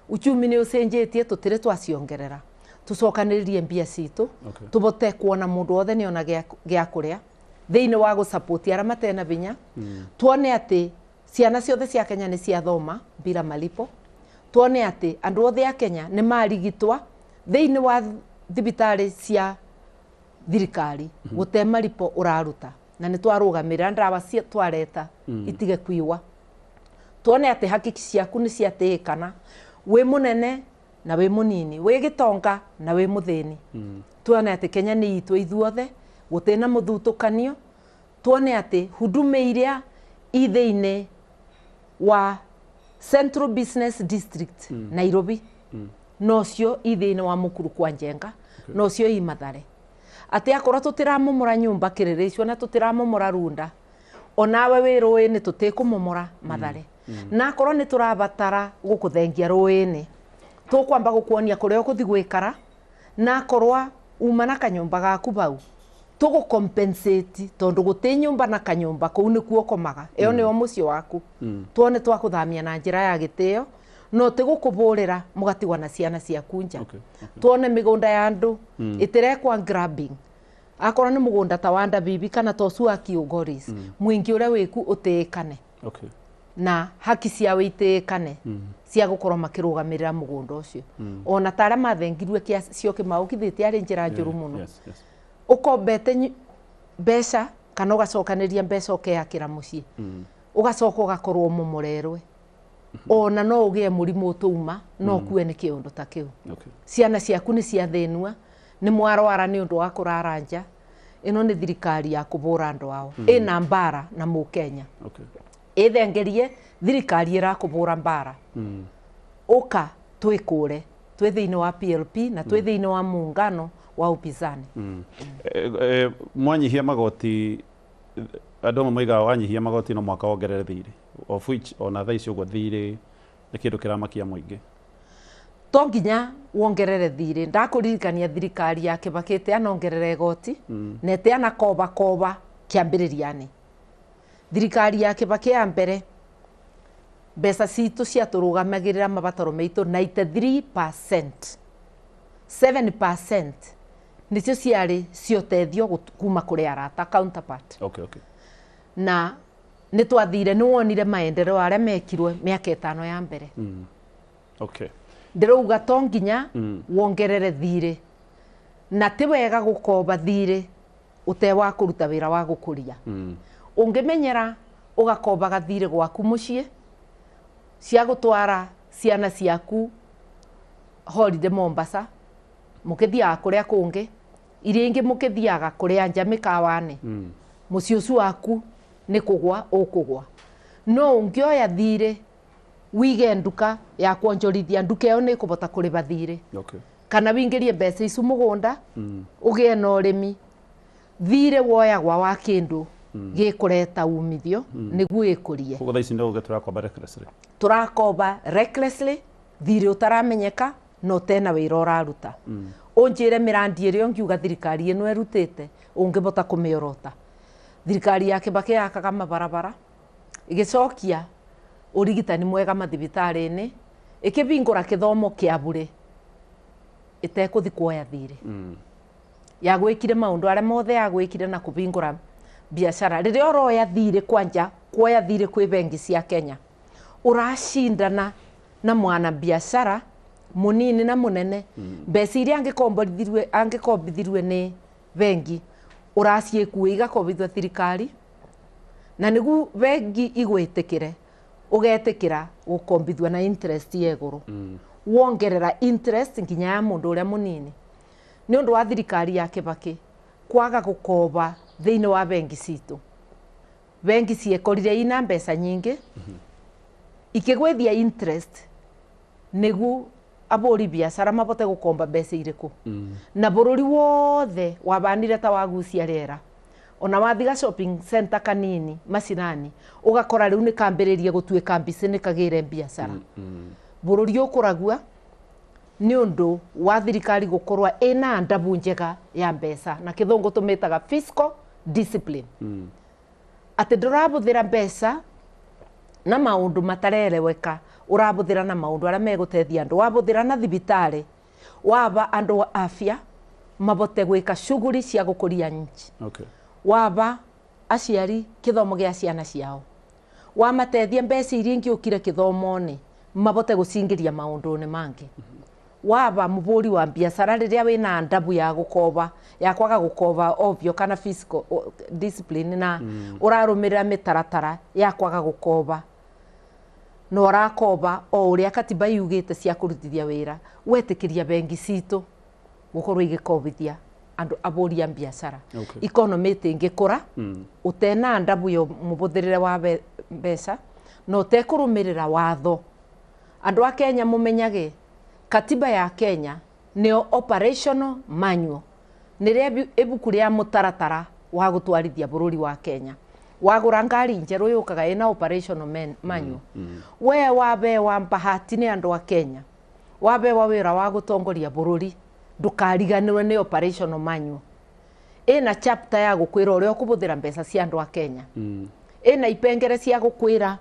uchumi ni ucenjetie, tutire twaciongerera, tucokaniririe mbia citu tubote kuona mundu wothe ni ona gia kuria thiini wa gusupport aria matena binya. Tuone ati ciana ciothe cia Kenya ni cia thoma bila malipo, tuone ati andu othe a Kenya ni marigitwa thiini wa thibitari cia thirikari gute malipo uraruta, na ni twarugamirira ndawa cia twareta itige kuiwa. Tuone ati haki ciaku ni ciatikana, wi munene na wi munini, wi gitonga na wi muthini. Tuone ati Kenya ni itu ithuothe gutena muthutukanio. Tuone ati huduma iria ithiini wa Central Business District Nairobi nocio ithiini wa Mukuru kwa Njenga, nocio i Mathare. Ati akorwo tutiramomora nyumba Kiririsho na tutiramomora Runda, onawe wi ruini tutikumomora Mathare. Na akorwo ni turabatara gukuthengia ruini, tukwamba gukuonia kuria ukuthi gwikara, na akorwo uma na kanyumba gaku bau tugu compensate tondu guti nyumba na kanyumba kuu ni kuo komaga, iyo ni mucio waku. Tuone twakuthamia na njira ya gitio, no tigukuburira mugatigwa na ciana cia kunja. Tuone migunda ya andu itirekwa grabbing, akorwo ni mugunda ta wanda bibi kana tosu akiugoris, mwingi uria wiku utikane na haki cia witikane cia gukorwo makirugamirira mugunda ucio. Ona taria mathengirwe kia cio Kimau kithiti ari njira njuru muno. Ukombete mbeca kana ugacokaniria mbeca ukeyakira mucii, ugacoka ugakorwo mumorerwe, ona no ugie murimu utuma no kuwe ni kiundu ta kiu. Ciana ciaku ni ciathinua, ni mwarwara ni undu wa kurara nja. Ino ni thirikari ya kubura andu ao ina mbara na Mukenya. Ithengerie thirikari ira kubura mbara. Uka twikure twi thiini wa PLP na twi thiini wa muungano wa upinzani. Mwanyihia magoti, andu maiga wanyihia magoti no mwaka wongerere thiri, of which ona thaa icio uguo thiri ni kindu kiramakia muingi. To nginya wongerere thiri, ndakuririkania thirikari ya Kibaki te anongerere igoti na te anakoba kiambiririani. Thirikari ya Kibaki ya mbere mbeca citu cia turugamagirira mabataro maitu 93%, 7% nicio ciari ciotethio kuma kuri arata counterpart. Na ni twathire ni wonire maendeleo aria mekirwe miaka 5 ya mbere. Ndiruga to nginya wongerere thiri, na ti wega gukoba thiri utewa kuruta wira wa gukuria. Ungimenyera ugakoba gathire gwaku mucii cia gutwara ciana ciaku holiday Mombasa mukithiaga kuria kungi iria ingi mukithiaga kuria nja mikawane muciĩ ũcio waku nĩ kũgwa ũkũgwa no ũngĩoya thirĩ wige nduka ya kuonjorithia nduka ĩyo nĩ ĩkũbota kũrĩba thirĩ kana wingĩrie mbeca icu mũgũnda ũgĩe na ũrĩmi thirĩ woyagwa wa kĩndũ gĩkũreta umithio nĩguo ĩkũrie Koguo thaa ici nĩ uge tũrakomba recklessly tũrakomba recklessly thirĩ ũtaramenyeka no tena wĩra ũraruta ũnjĩre mĩrandi ĩrĩa ũngiuga thirikari ĩno ĩrutĩte ũngĩbota kũmĩorota thirikari ya Kibaki yakaga mabarabara ĩgĩcokia ũrigitani mwega mathibitarĩ-inĩ ĩkĩbingũra gĩthomo kĩa bure ĩtekũthi kuoya thirĩ yagwĩkire maũndũ arĩa mothe yagwĩkire na kũbingũra biashara rĩrĩa ũroya thirĩ kwanja kuoya thirĩ kwĩ bengi cia Kenya ũracindana na mwana biashara munini na munene mbeca iria angĩkombithirwe nĩ bengi ũraciĩkua igakombithwa thirikari na nĩguo bengi igwĩtĩkĩre ũgetĩkĩra gũkombithwa na interest ya igũrũ wongerera interest nginya ya mũndũ ũrĩa mũnini nĩ ũndũ wa thirikari ya Kibaki kwaga gũkoba thĩinĩ wa bengi citũ bengi ciĩkorire ina mbeca nyingĩ ikĩgwethia interest nĩguo abũri biashara mabote gũkomba mbeca irĩkũ na bũrũri wothe wabanire ta wagucia rĩera ona wathiga shopping center kanini macinani ugakora rĩu nĩ kambĩrĩria gũtuĩka mbici nĩ kagĩre biashara bũrũri ũkũragua nĩ ũndũ wa thirikari gũkorwa ĩna ndabu njega ya mbeca na kĩthũngũ tũmĩtaga fiscal discipline atĩ ndũrabũthĩra mbeca na maũndũ matarereweka ũrabũthĩra na maũndũ arĩa megũteithia andũ wabũthĩra na thibitarĩ waba andũ afya mabote gwĩka shughuli cia gũkũria nchi waba aciari kĩthomo gĩa ciana ciao wamateithia mbeca iria ingĩũkire kĩthomo-inĩ mabote gũcingĩria maũndũ-inĩ mangĩ waba mũbũri wa biashara rĩrĩa wĩna ndabu ya gũkoba ya kwaga gũkoba ovyo kana fiscal discipline na ũrarũmĩrĩra mĩtaratara ya kwaga gũkoba no ũrakoba o ũrĩa katiba yugĩte cia kũrutithia wĩra wetĩkĩria bengi citũ gũkorwo igĩkobithia andũ abũri a biashara economy ĩngĩkũra ũtena ndabu yo mũbũthĩrĩre wa mbeca no ũtekũrũmĩrĩra watho andũ a Kenya mũmenyage katiba ya Kenya nĩyo operational manual nĩrĩa ibuku rĩa mũtaratara wa gũtwarithia bũrũri wa Kenya wagũra ngari njerũ yũkaga ĩna operational manual we wabe wa bahati nĩ andũ a Kenya wabe wa wĩra wa gũtongoria bũrũri ndũkariganĩrwo nĩ operational manual ĩna chapter ya gũkwĩra ũrĩa ũkũbũthĩra mbeca cia andũ a Kenya ĩna ipengere cia gũkwĩra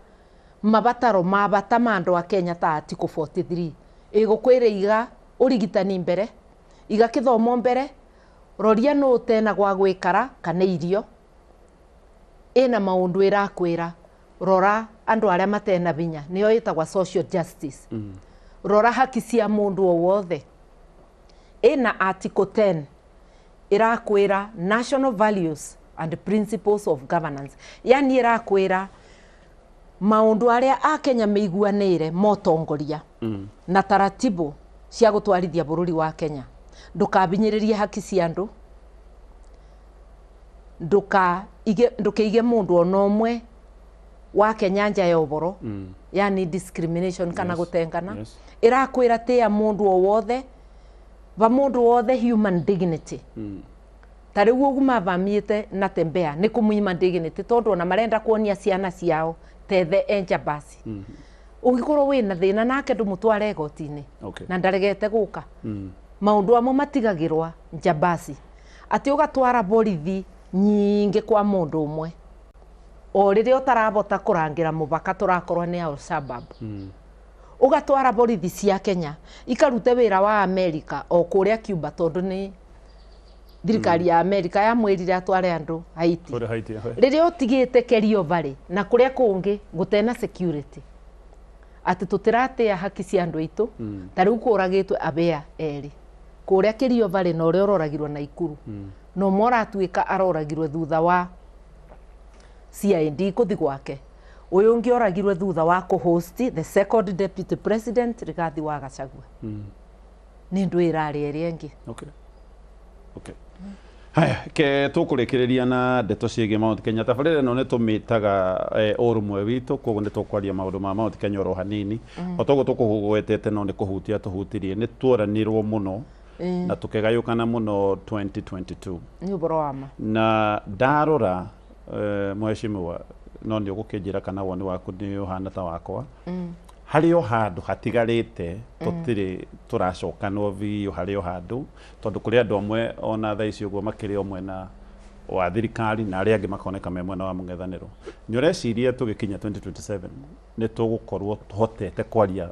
mabataro ma bata ma andũ a Kenya ta article 43 ĩgũkwĩra iga ũrigitani mbere iga kĩthomo mbere roria no ũtena gwa gwĩkara kana irio ĩna maũndũ ĩrakwĩra rora andũ arĩa matena binya nĩyo ĩtagwa social justice rora haki cia mũndũ o wothe ĩna article 10 ĩrakwĩra national values and principles of governance yani ĩrakwĩra maũndũ arĩa a Kenya meiguanĩire motongoria na taratibu cia gũtwarithia bũrũri wa Kenya ndũkabinyĩrĩrie haki cia andũ ndũkaige mũndũ ona ũmwe wa Kenya nja ya ũboro yani discrimination kana gũtengana ĩrakwĩra tĩa mũndũ o wothe ba mũndũ wothe human dignity ta rĩu ũguo mabamĩte na tembea nĩ kũmũima dignity tondũ ona marenda kuonia ciana ciao tethe enja basi ũngĩkorwo wĩna thĩna nake ndũmũtware igoti-inĩ na ndaregete gũka maũndũ amwe matigagĩrwa nja basi atĩ ũgatwara borithi nyingĩ kwa mũndũ ũmwe o rĩrĩa ũtarabota kũrangĩra mũbaka tũrakorwo nĩ Al-Shabaab ũgatwara borithi cia Kenya ikarute wĩra wa Amerika o kũrĩa Cuba tondũ nĩ thirikari ya Amerika yamwĩrire atware andũ Haiti rĩrĩa ũtigĩte kerio barĩ na kũrĩa kũngĩ gũtena security atĩ tũtiratĩa haki cia andũ aitũ ta rĩu kũragĩtwe abea erĩ kũrĩa kerio barĩ na ũrĩa ũroragirwo na Ikuru no moratuĩka aroragirwe thutha wa CID kũthi gwake ũyũ ũngĩ oragirwe thutha wa kũhost the second deputy president Rigathi wa Gachagua nä ndå ä rarä ä ngä. Haya, ke tukurekereria na ndeto ciägie Mount Kenya. Tabarĩra ĩno nĩ tũmĩtaga ũrũmwe witũ, koguo nĩ tũkwaria maũndũ ma Mount Kenya oro hanini. O toguo tũkũgwetete no nĩ kũhutia tũhutirie. Nĩ tuoranirwo mũno na tũkĩgayũkana mũno 2022. Nĩ ũboro wa ma. Na ndarora mheshimiwa, no nĩ ũgũkĩnjĩra kana woni waku nĩ ũhana ta wakwa. Harĩ o handũ hatigarĩte tũtirĩ tũracokanwo biũ harĩ o handũ, tondũ kũrĩ andũ amwe ona thaa ici ũguo makĩrĩ o mwena wa thirikari na arĩa angĩ makoneka me mwena wa mũng'ethanĩro. Nĩ ũreciria tũgĩkinya 2027 nĩ tũgũkorwo tũhotete kwaria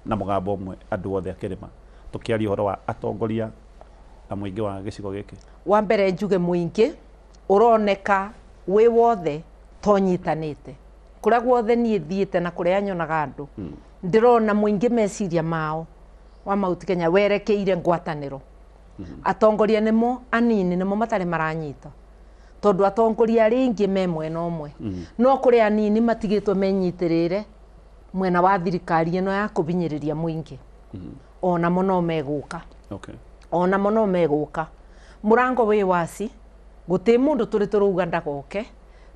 na mũgambo ũmwe andũ othe a kĩrĩma tũkĩaria ũhoro wa atongoria na mũingĩ wa gĩcigo gĩkĩ? Wa mbere njuge mũingĩ ũroneka wĩ wothe tonyitanĩte. Kũrĩa guothe niĩ thiĩte na kũrĩa nyonaga andũ ndĩrona mũingĩ meciria mao wa Mount Kenya werekeire ngwatanĩro. Atongoria nĩmo anini nĩmo matarĩ maranyita, tondũ atongoria arĩa aingĩ me mwena ũmwe, no kũrĩ anini matigĩtwo menyitĩrĩre mwena wa thirikari ĩno ya kũbinyĩrĩria mũingĩ. Onamo no megũka, onamo no megũka. Mũrango wĩ waci, gũtirĩ mũndũ tũrĩ tũrauga ndagoke,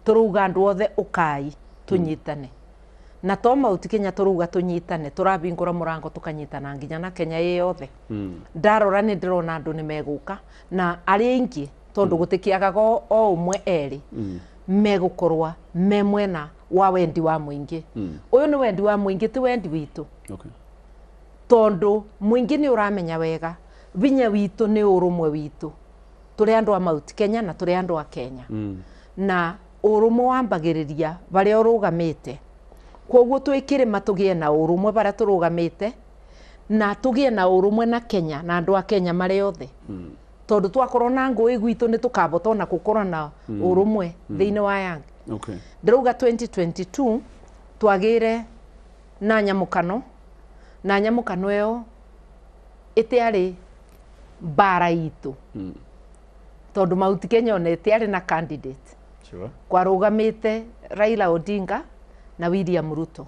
tũrauga andũ othe ũkai tunyitane. Na to Mount Kenya tũrauga tunyitane, tũrabingũra mũrango tũkanyitana nginya na Kenya yothe. Ndarora nĩ ndĩrona andũ nĩ megũka na arĩa aingĩ, tondũ gũtikĩagaga o ũmwe erĩ megũkorwa me mwena wa wendi wa mũingĩ. Ũyũ nĩ wendi wa mũingĩ, ti wendi witũ. Tondũ mũingĩ nĩ ũramenya wega binya witũ nĩ ũrũmwe witũ, tũrĩ andũ a Mount Kenya na tũrĩ andũ a Kenya. Na ũrũmwe wambagĩrĩria barĩa ũrũgamĩte, koguo twĩ kĩrĩma tũgĩe na ũrũmwe barĩa tũrũgamĩte na tũgĩe na ũrũmwe na Kenya na andũ a Kenya marĩ othe. Tondũ twakorwo na ngũĩ gwitũ nĩ tũkabota ona gũkorwo na ũrũmwe thĩinĩ wa yang. Ndĩrauga 2022 twagĩre na nyamũkano, na nyamũkano ĩyo ĩtĩarĩ bara itũ, tondũ Mount Kenya ona ĩtĩarĩ na candidate. Kwarũgamĩte Raila Odinga na William Ruto.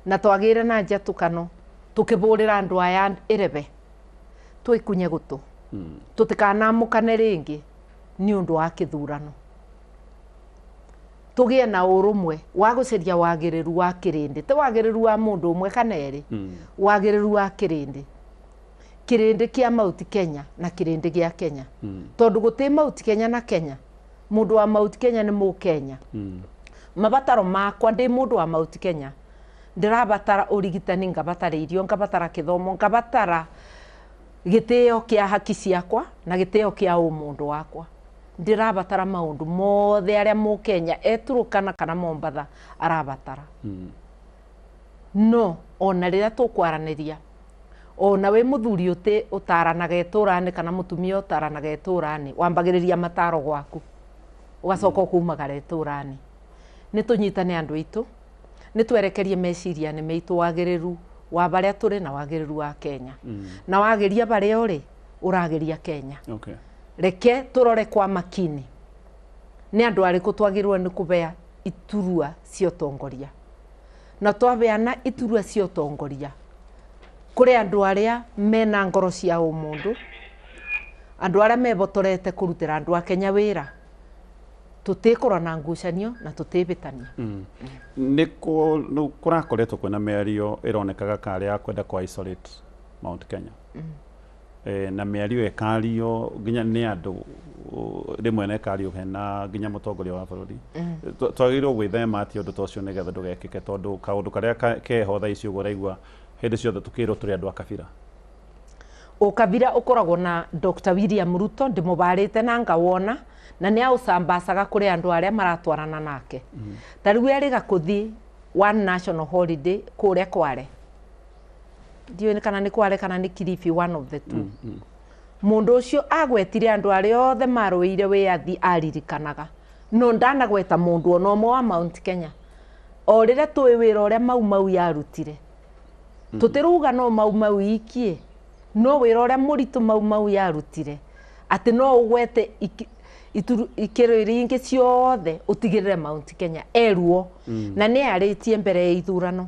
Na twagĩre na njatũkano tũkĩbũrĩra andũ aya ĩrebe twĩkunye gũtũ, tũtikanamũkane rĩngĩ nĩ ũndũ wa kĩthurano. Tũgĩe na ũrũmwe wa gũcaria wagĩrĩru wa kĩrĩndĩ, ti wagĩrĩru wa mũndũ ũmwe kana erĩ, wagĩrĩru wa kĩrĩndĩ, kĩrĩndĩ kĩa Mount Kenya na kĩrĩndĩ gĩa Kenya. Tondũ gũtĩ Mount Kenya na Kenya, mũndũ wa Mount Kenya nĩ Mũkenya. Mabataro makwa ndĩ mũndũ wa Mount Kenya, ndĩrabatara ũrigitani, ngabatara irio, ngabatara kĩthomo, ngabatara gĩtĩo kĩa haki ciakwa na gĩtĩo kĩa ũmũndũ wakwa. Ndĩrabatara maũndũ mothe arĩa Mũkenya eturũkana kana Mombatha arabatara. No ona rĩrĩa tũkwaranĩria, ona wĩ mũthuri ũtaranaga itũra-inĩ kana mũtumia ũtaranaga itũra-inĩ, wambagĩrĩria mataro gwaku ũgacoka kumagara itũra-inĩ. Nĩ tũnyitane andũ aitũ, nĩ twerekerie meciria-inĩ maitũ wagĩrĩru wa barĩa tũrĩ na wagĩrĩru wa Kenya. Na wagĩria barĩa ũrĩ ũragĩria Kenya. Reke tũrore kwa makini nĩ andũ arĩkũ twagĩrĩirwo nĩ kũbea iturua cia ũtongoria, na twabeana iturua cia ũtongoria kũrĩ andũ arĩa mena ngoro cia ũmũndũ, andũ arĩa mebotorete kũrutĩra andũ a Kenya wĩra. Tũtĩkorwo na ngucanio na tũtĩbĩtania. Nĩ kũrakoretwo kwĩna mĩario ĩronekaga karĩ ya kwenda kwa isolate Mount Kenya. Na mĩario ĩkario nginya nĩ andũ rĩmwe na ĩkario hena nginya mũtongoria wa bũrũri. Twagĩrĩirwo gwĩthema atĩ ũndũ ta ũcio nĩgetha ndũgekĩke, tondũ kaũndũ karĩa keho thaa ici ũguo ũraigua hĩndĩ ciothe tũkĩrwo tũrĩ andũ a kabira. Ũkabira ũkoragwo na Dr. William Ruto, ndĩmũbarĩte na ngawona na nĩ aũcambacaga kũrĩ andũ arĩa maratwarana nake. Ta rĩu erĩga kũthi one national holiday kũrĩa Kware. Ndiũĩ kana nĩ Kware kana nĩ Kilifi, one of the two. Mũndũ ũcio agwetire andũ arĩa othe marũĩire wĩyathi aririkanaga. No ndanagweta mũndũ ona ũmwe wa Mount Kenya. O rĩrĩa tũĩ wĩra ũrĩa Mau yarutire. Tũtirauga no Mau ikie, no wĩra ũrĩa mũritũ Mau yarutire. Atĩ no ũgwete ikĩro iria ingĩ ciothe ũtigĩrĩre Mount Kenya eruo. Na nĩ arĩtie mbere ya ithurano.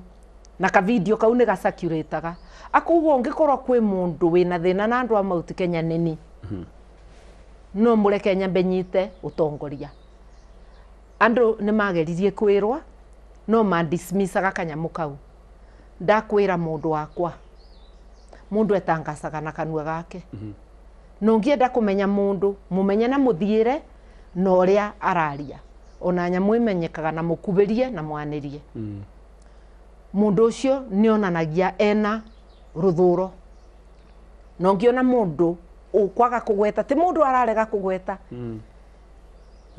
Na ka video kau nĩ gacirculateaga akuga ungikorwo kwi mundu wina thina na andu a Mount Kenya nini no mureke nyambe nyite utongoria andu ni mageririe kwirwa no ma dismissaga kanyamu kau ndakwira mundu wakwa mundu etangacaga na kanua gake no ngienda kumenya mundu mumenye na muthiire na uria araria ona nyamu imenyekaga na mukuberie na mwanirie mundu ucio ni onanagia ena ruthuro no ngiona mundu ukwaga kugweta ti mundu ararega kugweta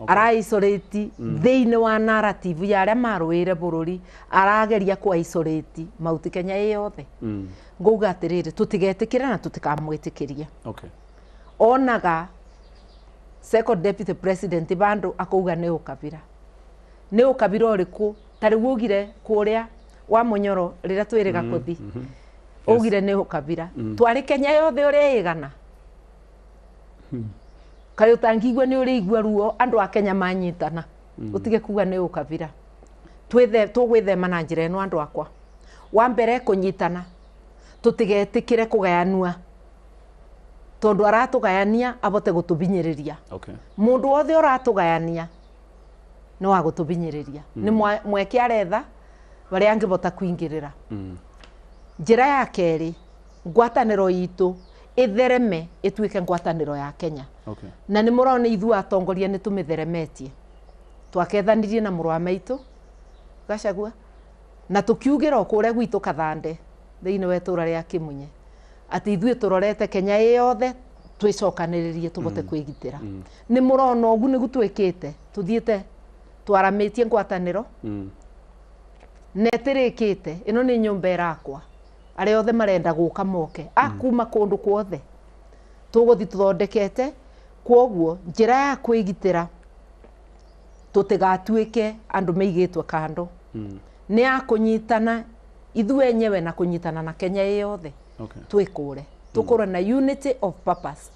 ara isolate thiini wa narrative ya aria maruire bururi arageria ku isolate Mount Kenya yothe nguga atiriri tutigetikira na tutikamwitikiria onaga second deputy president bandu akuga ni ukabira uriku tari wugire kuria wa Munyoro rira twiriga kuthi ugire ni ukabira twari Kenya yothe uri igana kayo tangigwe ni uri igwa ruo andu a Kenya manyitana utige kuga ni ukabira tugwithema na njira eno andu akwa wa mbere kunyitana tutigetikire kugayanua tondu aratugayania abote gutubinyiriria mundu wothe uratugayania no wa gutubinyiriria ni mweke aretha bari angibota kuingirira njira ya keri ngwataniro itu ithereme ituike ngwataniro ya Kenya na ni murone ithu atongoria ni tumitheremetie twakethanirie na murwa maitu Gachagua na tukiugira okure gwitu Kathande thiini wetura ria Kimunye ati ithu turorete Kenya yothe twicokaniririe tubote kwigitira ni murona ogu ni gutwikite tuthiite twaramitie ngwataniro netirikite ino ni nyumba irakwa aria othe marenda guka moke akuma kundu kwothe tuguthi tuthondekete kwoguo njira ya kwigitira tutigatuike andu meigitwe kando ni akunyitana ithu enyewe na kunyitana na Kenya yothe twikure tukure na unity of purpose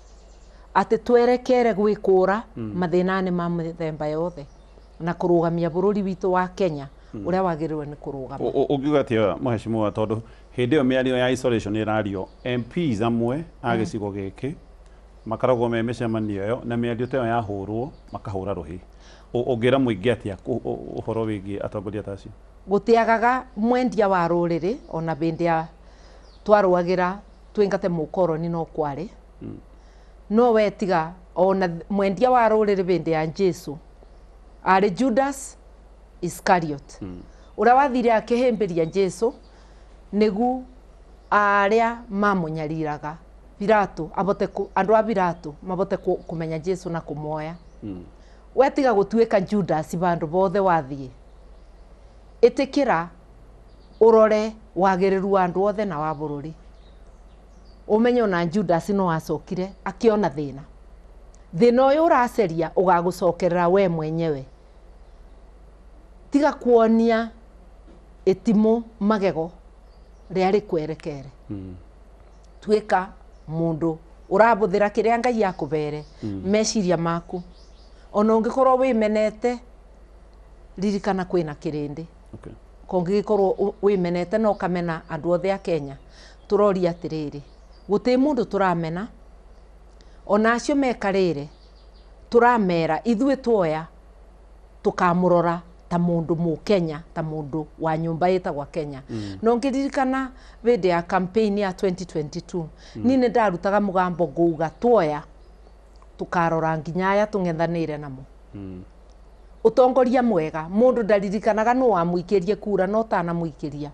ati twerekere gwikura mathinani ma mithemba yothe na kurugamia bururi witu wa Kenya uria wagirirwe ni kurugama ugiuga atia mheshimiwa tondu hindi yo miario ya isolation irario MPs amwe agicigo giki makaragwo me micemanio yo na miario tayo yahurwo makahura ruhi ugira muingi atia uhoro wigi atongoria tacio gutiagaga mwendia wa ruriri ona bindia twaruagira twingate mukoroni no kwari no wetiga ona mwendia wa ruriri bindi ya Jesu ari Judas Iscariot ura wathire akihimbiria Jesu nigu aria mamunyariraga Pilato abote andu a Pilato mabote kumenya Jesu na kumoya wetiga gutuika Judas bandu bothe wathie itikira urore wagiriru andu othe na wa bururi umenyo na Judas no acokire akiona thina uyu uraceria ugagucokerera we mwenyewe tiga kuonia etimo magego riari kwerekere twika mundu urabuthira kiria Ngai yakubere meciria maku ona ungikorwo wimenete ririkana kwina kirindi kongikorwo wimenete no kamena andu othe a Kenya turoria atiriri guti mundu turamena ona acio mekarire turamera ithuĩ tuoya tukamurora ta mundu mu Kenya ta mundu wa nyumba itagwa Kenya no ngiririkana video ya campaign ya 2022 nini ndarutaga mugambo nguga tuoya tukarora nginyaya tung'ethanire namo utongoria mwega mundu ndaririkanaga no amuikirie kura no tana muikiria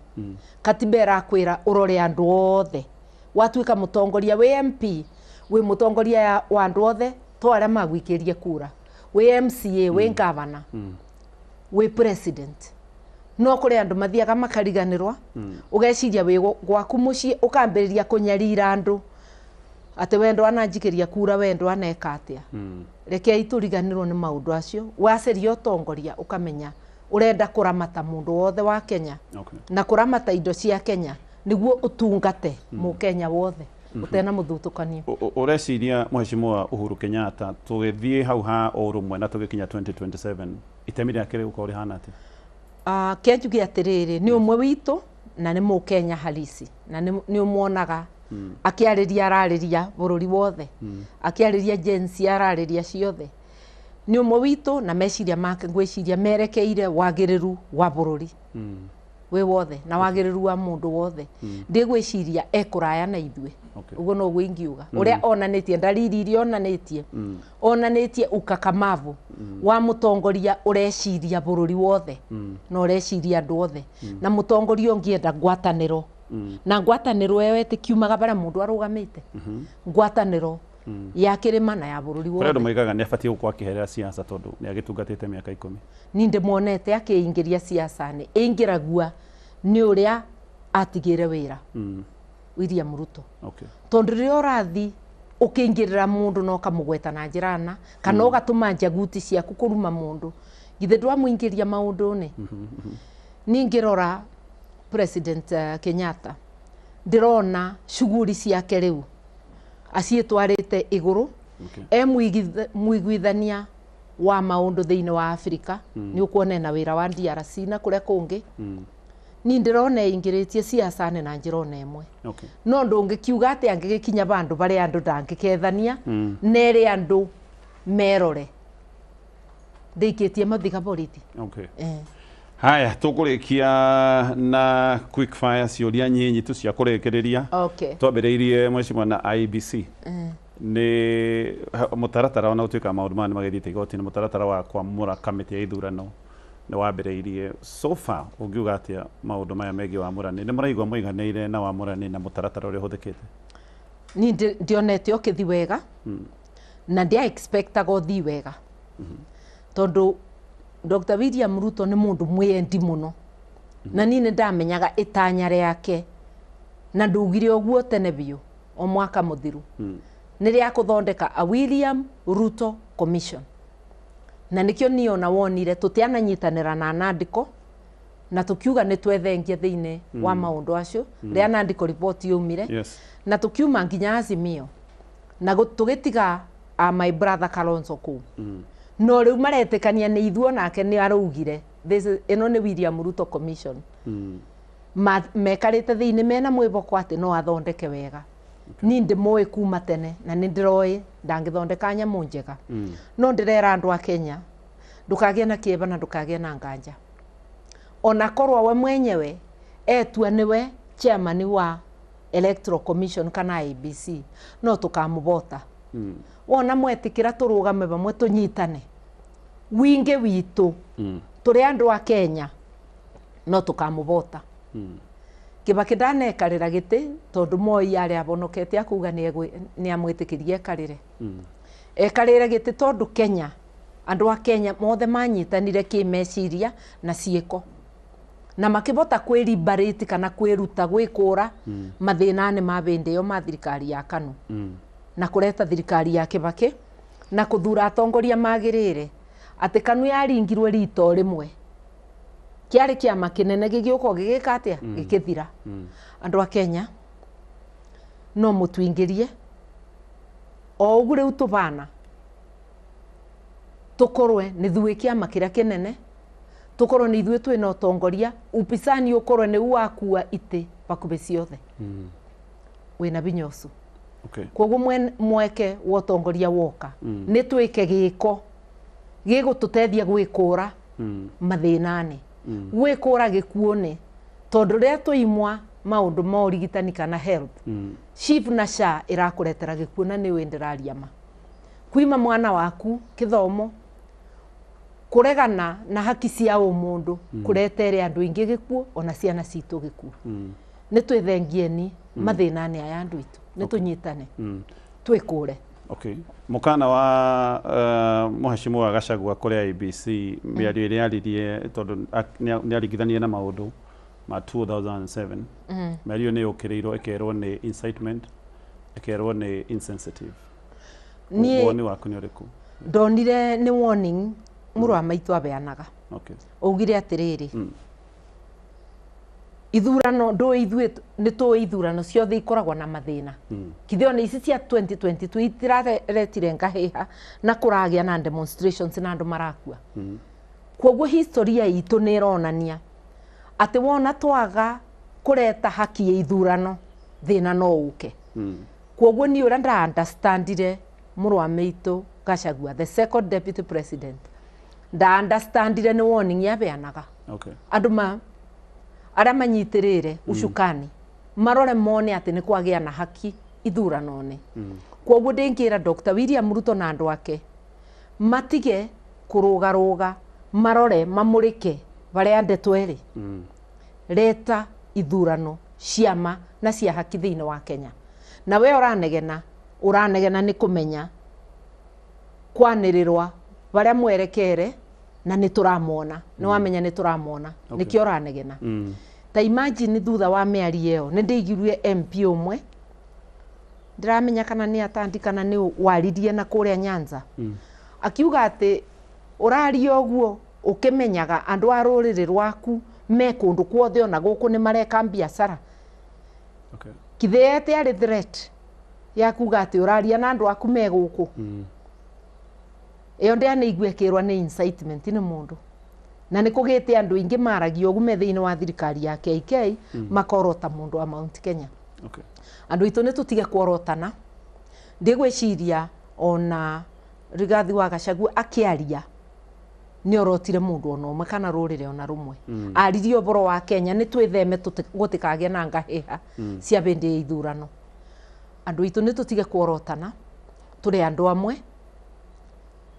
katiba irakwira urore andu othe watuika mutongoria we MP we mutongoria wa andu othe twara magwikirie kura we MCA we governor we president no kuri andu mathiaga makariganirwa ugeciria we gwaku mucii ukambiriria kunyarira andu ati wendo ananjikiria kura wendo aneka atia reke ituriganirwo ni maundu acio waceria utongoria ukamenya urenda kuramata mundu wothe wa Kenya na kuramata indo cia Kenya niguo utungate mu Kenya wothe utena muthutukanio ureciria mheshimiwa Uhuru Kenyatta tugithie hau ha urumwe na tugikinya 2027 itemi riake gukorwo rihana atia kenjugi atiriri ni umwe witu na nĩ Mũkenya halisi na nĩ ũmuonaga akĩarĩria ararĩria bũrũri wothe akĩarĩria jensi ararĩria ciothe nĩ ũmwe witũ na meciria make ngwĩciria merekeire wagĩrĩru wa bũrũri we wothe na wagĩrĩru wa mũndũ wothe ndigwĩciria ekũraya na ithuĩ ũguo no gwĩngiuga ũrĩa onanĩtie ndariri iria onanĩtie ukakamavu wa mũtongoria ũreciria bũrũri wothe na ũreciria andũ othe na mũtongoria ũngĩenda ngwatanĩro na ngwatanĩro ĩyo ĩtĩkiumaga bara mũndũ arũgamĩte ngwatanĩro ya kĩrĩma na ya bũrũri wothe andũ maigaga nĩ abatie gũkorwo akĩherera siasa tondũ nĩ agĩtungatĩte mĩaka 10 ni ndĩmuonete akĩingĩria siasa-inĩ ĩngĩragua nĩ ũrĩa atigĩre wĩra William Ruto tondũ rĩrĩa ũrathi ũkĩingĩrĩra mũndũ no kamũgweta na njĩra na kana ũgatũma njaguti ciaku kũruma mũndũ githĩ ndwamũingĩria maũndũ-nĩ ningĩrora President Kenyatta ndĩrona shughuli ciake rĩu aciĩtwarĩte igũrũ mũiguithania wa maũndũ thĩinĩ wa Afrika nĩ ũkuona na wĩra wa DRC na kũrĩa kũngĩ ni ndĩrona ingĩrĩtie siasa-inĩ na njĩra ĩmwe no ndũngĩkiuga atĩ angĩgĩkinya bandũ barĩa andũ ndangĩkethania nerĩ andũ merore ndĩikĩtie mathiga borithi haya tũkũrĩkia na quick fire ciũria nyinyi tu cia kũrĩkĩrĩria twambĩrĩirie mheshimiwa na IEBC nĩ mũtaratara ona gũtuĩka maũndũ maya nĩ magĩthiĩte igoti-inĩ mũtaratara wa kwamũra kamĩtĩ ya ithurano nĩ wambĩrĩirie so far ũngiuga atĩa maũndũ maya megiĩ wamũrani nĩ mũraigua mũiganĩire na wamũrani na mũtaratara ũrĩa ũhũthĩkĩte ni ndionete ũkĩthi wega na ndia expectaga ũthi wega tondũ Dr. William Ruto nĩ mũndũ mwĩendi mũno na niĩ ndamenyaga itanya rĩake na ndugire ũguo tene biũ o mwaka mũthiru nĩ rĩa kũthondeka a William Ruto Commission na nikio niĩ ona wonire tũtiananyitanĩra na Nandiko na tũkiuga nĩ twethengia thĩinĩ wa maũndũ acio rĩa Nandiko report yaumire na tũkiuma nginya Azimio na tũgĩtiga my brother Kalonzo kũu no rĩu maretĩkania nĩ ithuo nake nĩ araugire ĩno nĩ William Ruto Commission mekarĩte thĩinĩ mena mwĩboko atĩ no athondeke wega ni ndĩmũĩ kuma tene na nĩ ndĩroĩ ndangĩthondeka nyamũ njega no ndĩrera andũ a Kenya ndũkagĩe na kĩeba na ndũkagĩe na nganja ona korwo we mwenyewe etua niwe chairman wa Electoral Commission kana IEBC no tũkamũbota wona mwetĩkĩra tũrũgame bamwe tũnyitane wingi witũ tũrĩ andũ a Kenya no tũkamũbota Kibaki ndanekarĩra gĩtĩ tondũ Moi yarĩ abonokete akuga nĩ amwĩtĩkĩrie ekarĩre ekarĩre gĩtĩ tondũ Kenya andũ a Kenya mothe manyitanire kĩmeciria na ciĩko na makĩbota kwĩlimbarate kana kwĩruta gwĩkũra mathĩna-inĩ ma bĩndĩ ĩyo ma thirikari ya KANU na kũreta thirikari ya Kibaki na kũthura atongoria magĩrĩre atĩ KANU yaringirwe rito rĩmwe kiarĩ kĩama kĩnene gĩgĩũka gĩgĩka atĩa gĩkĩthira andũ a Kenya no mũtuingĩrie o ũguo rĩu tũbana tũkorwe nĩ thuĩ kĩama kĩrĩa kĩnene tũkorwe nĩ ithuĩ twĩna ũtongoria upinzani ũkorwe nĩ wakua itĩ bakubĩ ciothe wĩna binya ũcu koguo mweke wa ũtongoria woka nĩ twĩke gĩko gĩgũtũteithia gwĩkũra mathĩna-inĩ gwĩkũra gĩkuũ-nĩ tondũ rĩrĩa tũimwa maũndũ ma ũrigitani kana health SHIF na SHA ĩrakũretera gĩkuũ na nĩ wĩ ndĩraria ma kwima mwana waku kĩthomo kũregana na haki cia ũmũndũ kũretere andũ ingĩ gĩkuũ ona ciana citũ gĩkuũ nĩ twĩthengieni mathĩna-inĩ aya andũ itũ nĩ tũnyitane twĩkũre mukana wa mheshimiwa Gachagua kũrĩ IEBC mĩario ĩrĩa yaririe tondũ nĩ aringithanie na maũndũ ma 2007 mĩario nĩ yũkĩrĩirwo ĩkerwo nĩ incitement ĩkerwo nĩ insensitive woni waku nĩ ũrĩkũ ndonire nĩ warning mũrũ wa maitũ abeanaga augire atĩrĩrĩ ithurano ndũĩ nĩ tũĩ ithurano ciothe ikoragwo na mathĩna kithio nĩ ici cia 2022 itiraretire ngahĩha na kũragĩa na demonstrations na andũ marakua kwoguo historia itũ nĩ ĩronania atĩ wona twaga kureta haki ya ithurano thina no uke kwoguo ni ura nda understandire murwa meitu Gachagua the second deputy president nda understandire ni warning ya beanaga anduma aria manyitirire ucukani marore mone ati ni kwagia na haki ithurano-ni kwoguo ndingira Dr. William Ruto na andu ake matige kurugaruga marore mamurike baria ndeto eri leta ithurano ciama na cia haki thiini wa Kenya na we uranegena ni kumenya kwanirirwa baria mwerekere na ni turamona ni wamenya ni turamona nikio uranegena ta imagine thutha wa miari eo ni ndigirwe MP umwe ndiramenya kana ni atandikana ni waririe na kuria Nyanza akiuga ati uraria oguo ukimenyaga andu a ruriri rwaku me kundu kwothe ona guku ni mareka biashara kithete ari threat ya kuga ati uraria na andu aku me guku iyo ndia ni igwekirwa ni incitement ni mundu na ni kugite andu ingi maragio ogume thiini wa thirikari ya KK makorota mundu wa Mount Kenya andu itu ni tutige kuorotana ndigwiciria ona Rigathi wa Gachagua akiaria ni orotire mundu ona umwe kana rurire ona rumwe aririo boro wa Kenya ni twitheme gutikage na ngahiha cia bindi ithurano andu itu ni tutige kuorotana turi andu amwe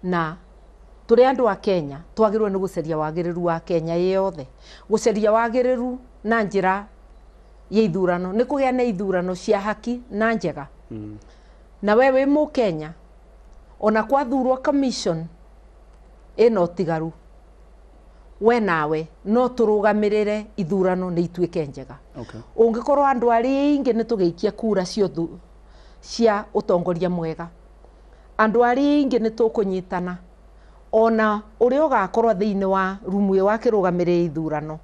na turi andu a Kenya twagirwe ni guceria wagiriru wa Kenya yothe guceria wagiriru na njira ya ithurano ni kugia na ithurano cia haki na njega na wewe mu Kenya ona kwathurwo commission eno tigaru we nawe no turugamirire ithurano ni ituike njega ungikorwo andu ari ingi ni tugeikia kura ciothe cia utongoria mwega andu ari ingi ni tukunyitana ona uri ugakorwo thiini wa rumu wa kirugamirire ithurano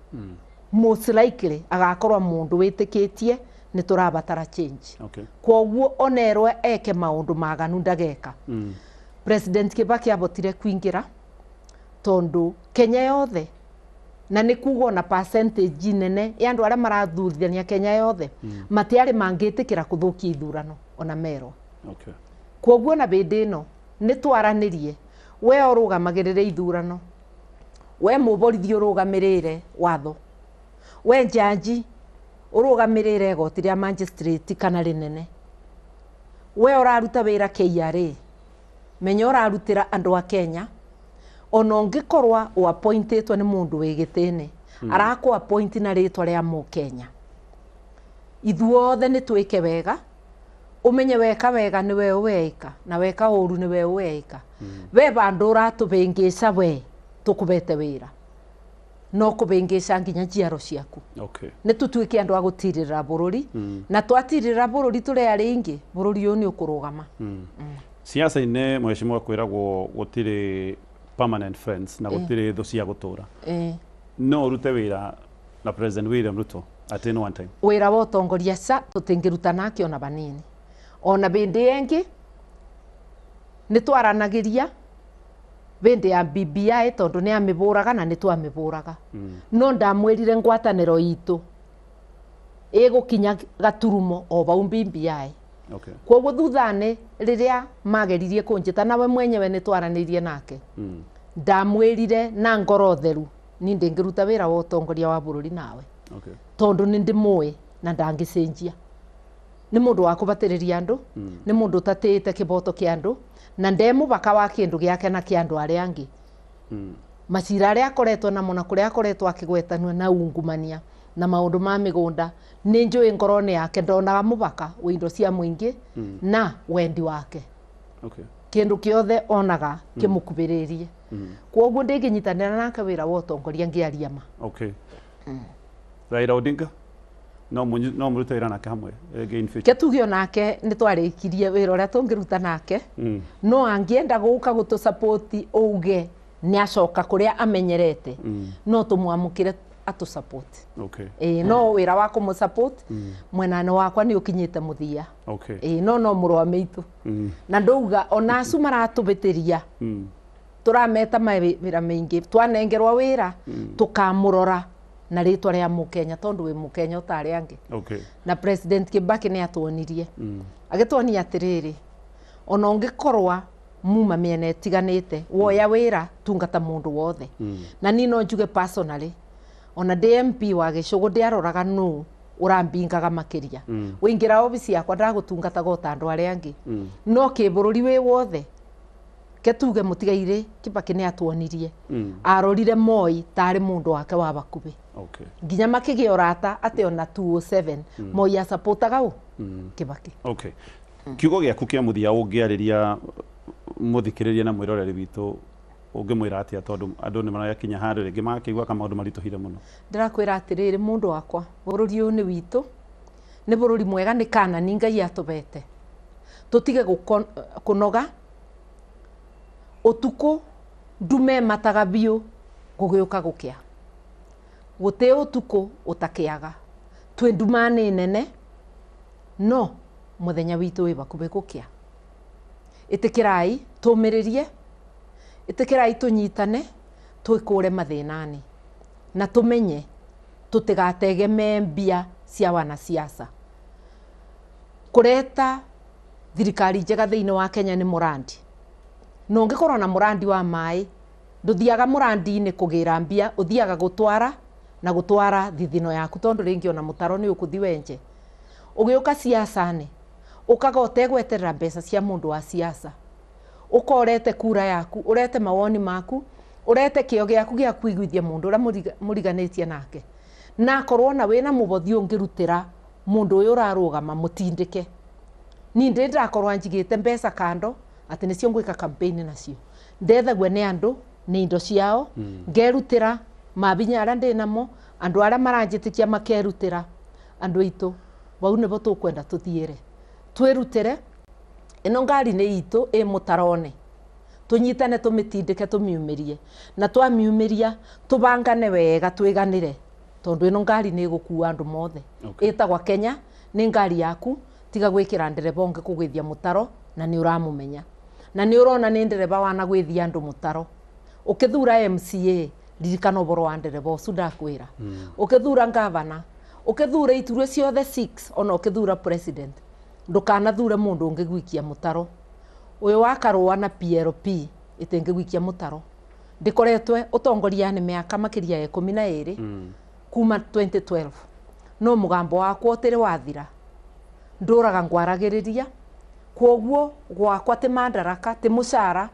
most likely agakorwo mundu witikitie ni turabatara change kwoguo onerwe eke maundu maganu ndageka President Kibaki abotire kuingira tondu Kenya yothe na ni kugo na percentage nene ya andu aria marathurithania Kenya yothe matiari mangitikira kuthukia ithurano ona mero kwoguo na bindi ino ni twaranirie we orugamagirire ithurano we muborithi urugamirire watho we jaji urugamirire goti ria magistrate kana rinene we oraruta wira KRA menya orarutira andu a Kenya ona ungikorwa o appointed ni mundu wigitene arako appoint na ritwa ria mu Kenya ithuothe ni twike wega umenye weka wega ni we weika na weka uru ni we weika we bandu uratubengisha we tukubete wira no kubengisha nginya jiaro ciaku ni tutuike andu agutirira bururi na twatirira bururi turi ari ingi bururi uyu ni ukurugama siasa ine mheshimiwa kwiragwo gutiri permanent friends na gutiri thu cia gutura no rute wira na President William Ruto at any one time wira wa utongoria sa tutingiruta nake ona banini ona bindi engi ni twaranagiria bindi ya BBI tondu ni amiburaga na ni twamiburaga no ndamwirire ngwataniro itu igukinya gaturumo o bau BBI kwoguo thuthane riria mageririe kunjita nawe mwenyewe ni twaranirie nake ndamwirire na ngoro theru ni ndingiruta wira wa utongoria wa bururi nawe tondu ni ndimui na ndangicenjia ni mundu wa kubatiriria andu ni mundu tatite kiboto kia andu na ndemu baka wa kindu giake na kia andu aria angi macira aria akoretwo namo na kuria akoretwo akigwetanwa na ungumania na maundu ma migunda ni njui ngorone yake ndonaga mubaka wa indo cia muingi na wendi wake kindu kiothe onaga kimukubiririe kwoguo ndinginyitanira nake wira wa utongoria ngiaria ma Raila Odinga no murute wira nake hamwe again future ketugio nake ni twarikirie wira uria tungiruta nake no angienda guka gutu support ouge ni acoka kuria amenyerete no tumwamukire atu support no wira wa kumu support mwenane wakwa ni ukinyite muthia no murwa meitu na ndauga ona acu maratubitiria turameta mawira maingi twanengerwa wira tukamurora na ritwa ria Mukenya tondu wi Mukenya utari angi. Okay. Na President Kibaki ni atuonirie. Agituonia atiriri. Ona ungikorwa muma miene itiganite woya wira tungata mundu wothe. Na ni no njuge personally ona DMP wa Gicugu ndiaroraga nu urambingaga makiria. Wingira ofisi yakwa ndagutungata gota andu aria angi. No kibururi wi wothe ketuge mutigaire Kibaki ni atuonirie. Arorire Moi tari mundu wake wa bakubi. Okay. Nginya makige orata ate ona 207 Moi ya supportaga u Kibaki. Okay. Kiugo giaku kia muthia ungiariria muthikiriria na mwiroreri witu ungimwira atia tondu andu ni marakinya handu ringi makigwa kama maundu marituhire muno. Ndirakwira atiriri mundu wakwa bururi uyu ni witu ni bururi mwega ni kana ni Ngai atubete tutige kunoga utuku ndume mataga biu gugiuka gukia guti utuku utakiaga twi ndumane nene no muthenya witu wi bakubi gukia itikirai tumiririe itikirai tunyitane twikure mathinani na tumenye tutigategeme mbia cia wana siasa kureta thirikari njega thiini wa Kenya ni murandi no ngikorwo na murandi wa mai nduthiaga murandi ni kugira mbia uthiaga gutwara thithino yaku tondu ringi ona mutaro ni ukuthi wenje ugiuka siasa ni ukaga utegweterera mbeca cia mundu wa siasa ukorete kura yaku urete mawoni maku urete kio giaku gia kuiguithia mundu ura muriganitie nake na korwo na wina mubothi ungirutira mundu uyu urarugama mutindike ni ndirakorwa njigite mbeca kando ati nicio ngwika campaign nacio ndethagwe ni andu ni indo ciao ngerutira mabinya aria ndinamo andu aria maranjitikia makerutira andu itu wau nibo tukwenda tuthiire twirutire ino ngari ni itu mutarone tunyitane tumitindike tumiumirie na twamiumiria tubangane wega twiganire tondu ino ngari ni gukua andu mothe itagwa Kenya ni ngari yaku tiga gwikira ndereba ungi kugwithia mutaro na ni uramumenya na ni urona ni ndereba wana gwithia andu mutaro ukithura MCA ririkana uboro wa ndereba ucu ndakwira ukithura gavana ukithura iturwe ciothe 6 ona ukithura president ndukanathura mundu ungigwikia mutaro uyu wakarua na PLP itengigwikia mutaro ndikoretwe utongoria ni miaka makiria ya 12 kuma 2012 no mugambo wakwa utiri wathira nduraga ngwaragiriria kwoguo gwakwa ti mandaraka ti mucara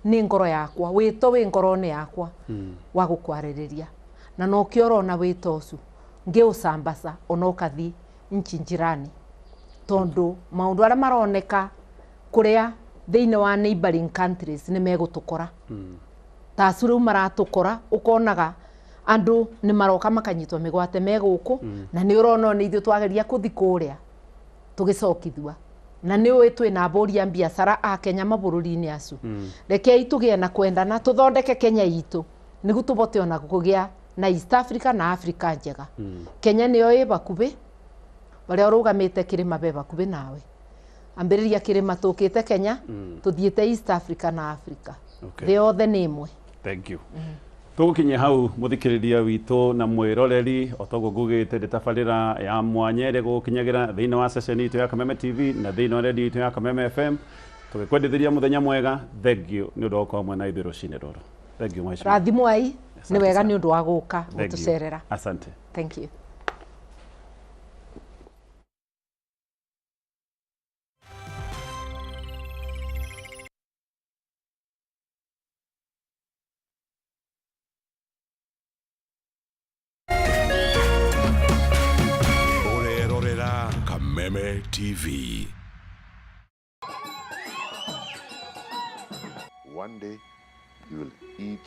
ni ngoro yakwa wito wi ngorone yakwa wa gukwariria na no kiorona wito ucu ngiucambasa ona ukathi nchi njirani tondu maundu aria maroneka kuria thiini wa neighboring countries ni megutukora ta curu maratukora ukonaga andu ni maroka makanyitwa migwate meguku na ni urona ni ithu twageria kuthi kuria tugicokithua na ni uwi twina mburi ya biashara a Kenya mabururi-ini acu reke itugie na kwendana tuthondeke Kenya itu nigu tubote ona kugia na East Africa na Africa njega Kenya niyo i bakubi baria urugamite kirima be bakubi nawe ambiriria kirima tukite Kenya tuthiite East Africa na Africa the other ni imwe. Thank you. Tugukinya hau muthikiriria witu na mwiroreri otogo ngugite nditabarira ya mwanyere gukinyagira thiini wa session itu ya Kameme TV na thiini wa radio itu ya Kameme FM tugikwendithiria muthenya mwega. Thank you ni undu wa mwe na ithiru cine roro. Thank you mheshimiwa. Rathimwai ni wega ni undu wa guka gutucerera. Asante. Thank you. Kameme TV. One day you will eat